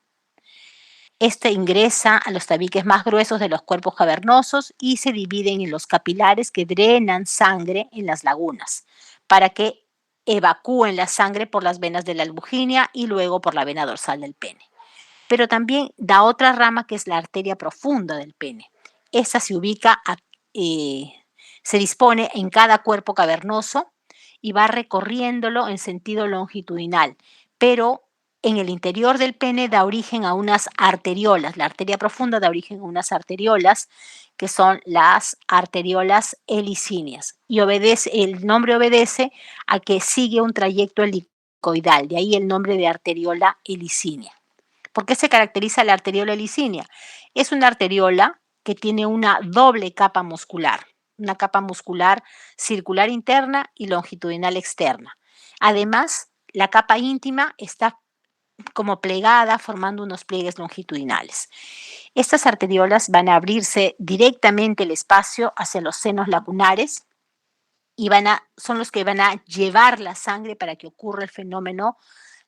S1: Este ingresa a los tabiques más gruesos de los cuerpos cavernosos y se dividen en los capilares que drenan sangre en las lagunas para que evacúen la sangre por las venas de la albuginia y luego por la vena dorsal del pene. Pero también da otra rama que es la arteria profunda del pene. Esta se ubica, se dispone en cada cuerpo cavernoso y va recorriéndolo en sentido longitudinal, pero en el interior del pene da origen a unas arteriolas. La arteria profunda da origen a unas arteriolas que son las arteriolas helicíneas y el nombre obedece a que sigue un trayecto helicoidal, de ahí el nombre de arteriola helicínea. ¿Por qué se caracteriza la arteriola helicínea? Es una arteriola que tiene una doble capa muscular, una capa muscular circular interna y longitudinal externa. Además, la capa íntima está como plegada, formando unos pliegues longitudinales. Estas arteriolas van a abrirse directamente el espacio hacia los senos lacunares y son los que van a llevar la sangre para que ocurra el fenómeno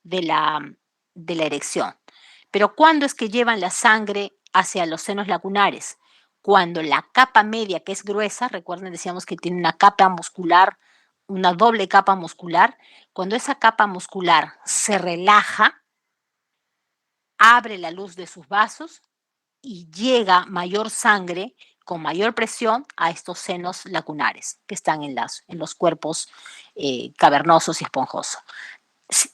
S1: de la erección. Pero ¿cuándo es que llevan la sangre hacia los senos lacunares? Cuando la capa media, que es gruesa, recuerden, decíamos que tiene una capa muscular, una doble capa muscular, cuando esa capa muscular se relaja, abre la luz de sus vasos y llega mayor sangre con mayor presión a estos senos lacunares que están en los cuerpos cavernosos y esponjosos. Se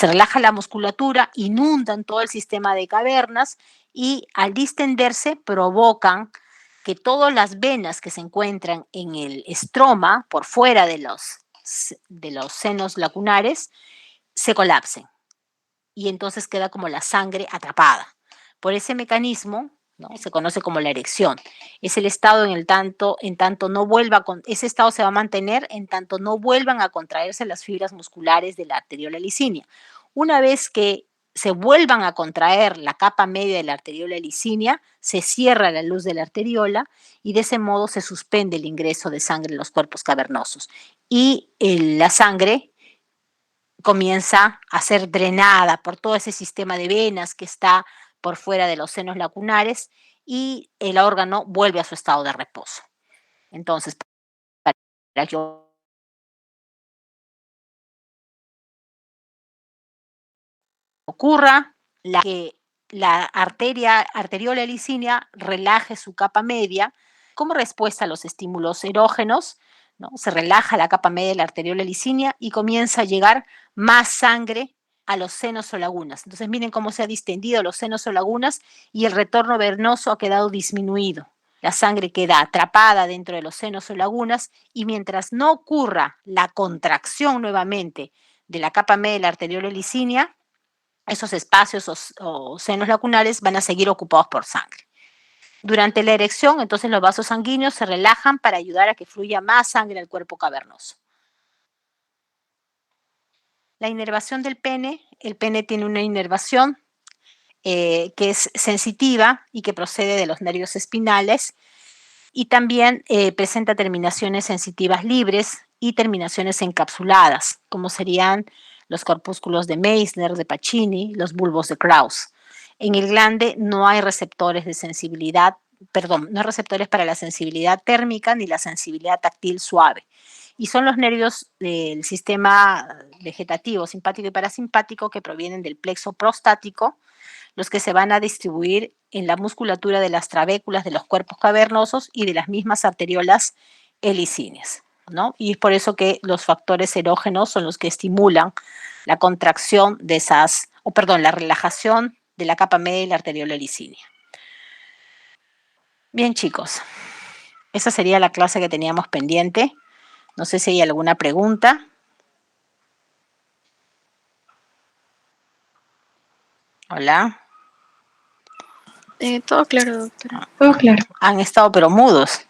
S1: relaja la musculatura, inundan todo el sistema de cavernas y al distenderse provocan que todas las venas que se encuentran en el estroma, por fuera de los senos lacunares, se colapsen y entonces queda como la sangre atrapada. Por ese mecanismo, ¿no? Se conoce como la erección. Es el estado en tanto no vuelva, ese estado se va a mantener en tanto no vuelvan a contraerse las fibras musculares de la arteriola helicínea. Una vez que se vuelvan a contraer la capa media de la arteriola helicínea, se cierra la luz de la arteriola y de ese modo se suspende el ingreso de sangre en los cuerpos cavernosos. Y la sangre comienza a ser drenada por todo ese sistema de venas que está por fuera de los senos lacunares y el órgano vuelve a su estado de reposo. Entonces, para que ocurra que la arteriola helicínea relaje su capa media como respuesta a los estímulos erógenos, ¿no? Se relaja la capa media de la arteriola helicínea y comienza a llegar más sangre a los senos o lagunas. Entonces miren cómo se ha distendido los senos o lagunas y el retorno venoso ha quedado disminuido. La sangre queda atrapada dentro de los senos o lagunas y mientras no ocurra la contracción nuevamente de la capa media de la arteriola helicínea, esos espacios o senos lacunares van a seguir ocupados por sangre. Durante la erección, entonces los vasos sanguíneos se relajan para ayudar a que fluya más sangre al cuerpo cavernoso. La inervación del pene, el pene tiene una inervación que es sensitiva y que procede de los nervios espinales y también presenta terminaciones sensitivas libres y terminaciones encapsuladas, como serían los corpúsculos de Meissner, de Pacini, los bulbos de Krauss. En el glande no hay receptores de sensibilidad, no hay receptores para la sensibilidad térmica ni la sensibilidad táctil suave. Y son los nervios del sistema vegetativo, simpático y parasimpático, que provienen del plexo prostático, los que se van a distribuir en la musculatura de las trabéculas de los cuerpos cavernosos y de las mismas arteriolas helicíneas. ¿no? Y es por eso que los factores erógenos son los que estimulan la contracción de esas, la relajación de la capa media y la arteriola lisínea. Bien, chicos, esa sería la clase que teníamos pendiente. No sé si hay alguna pregunta. Hola.
S3: Todo claro, doctora.
S2: Todo claro.
S1: Han estado pero mudos.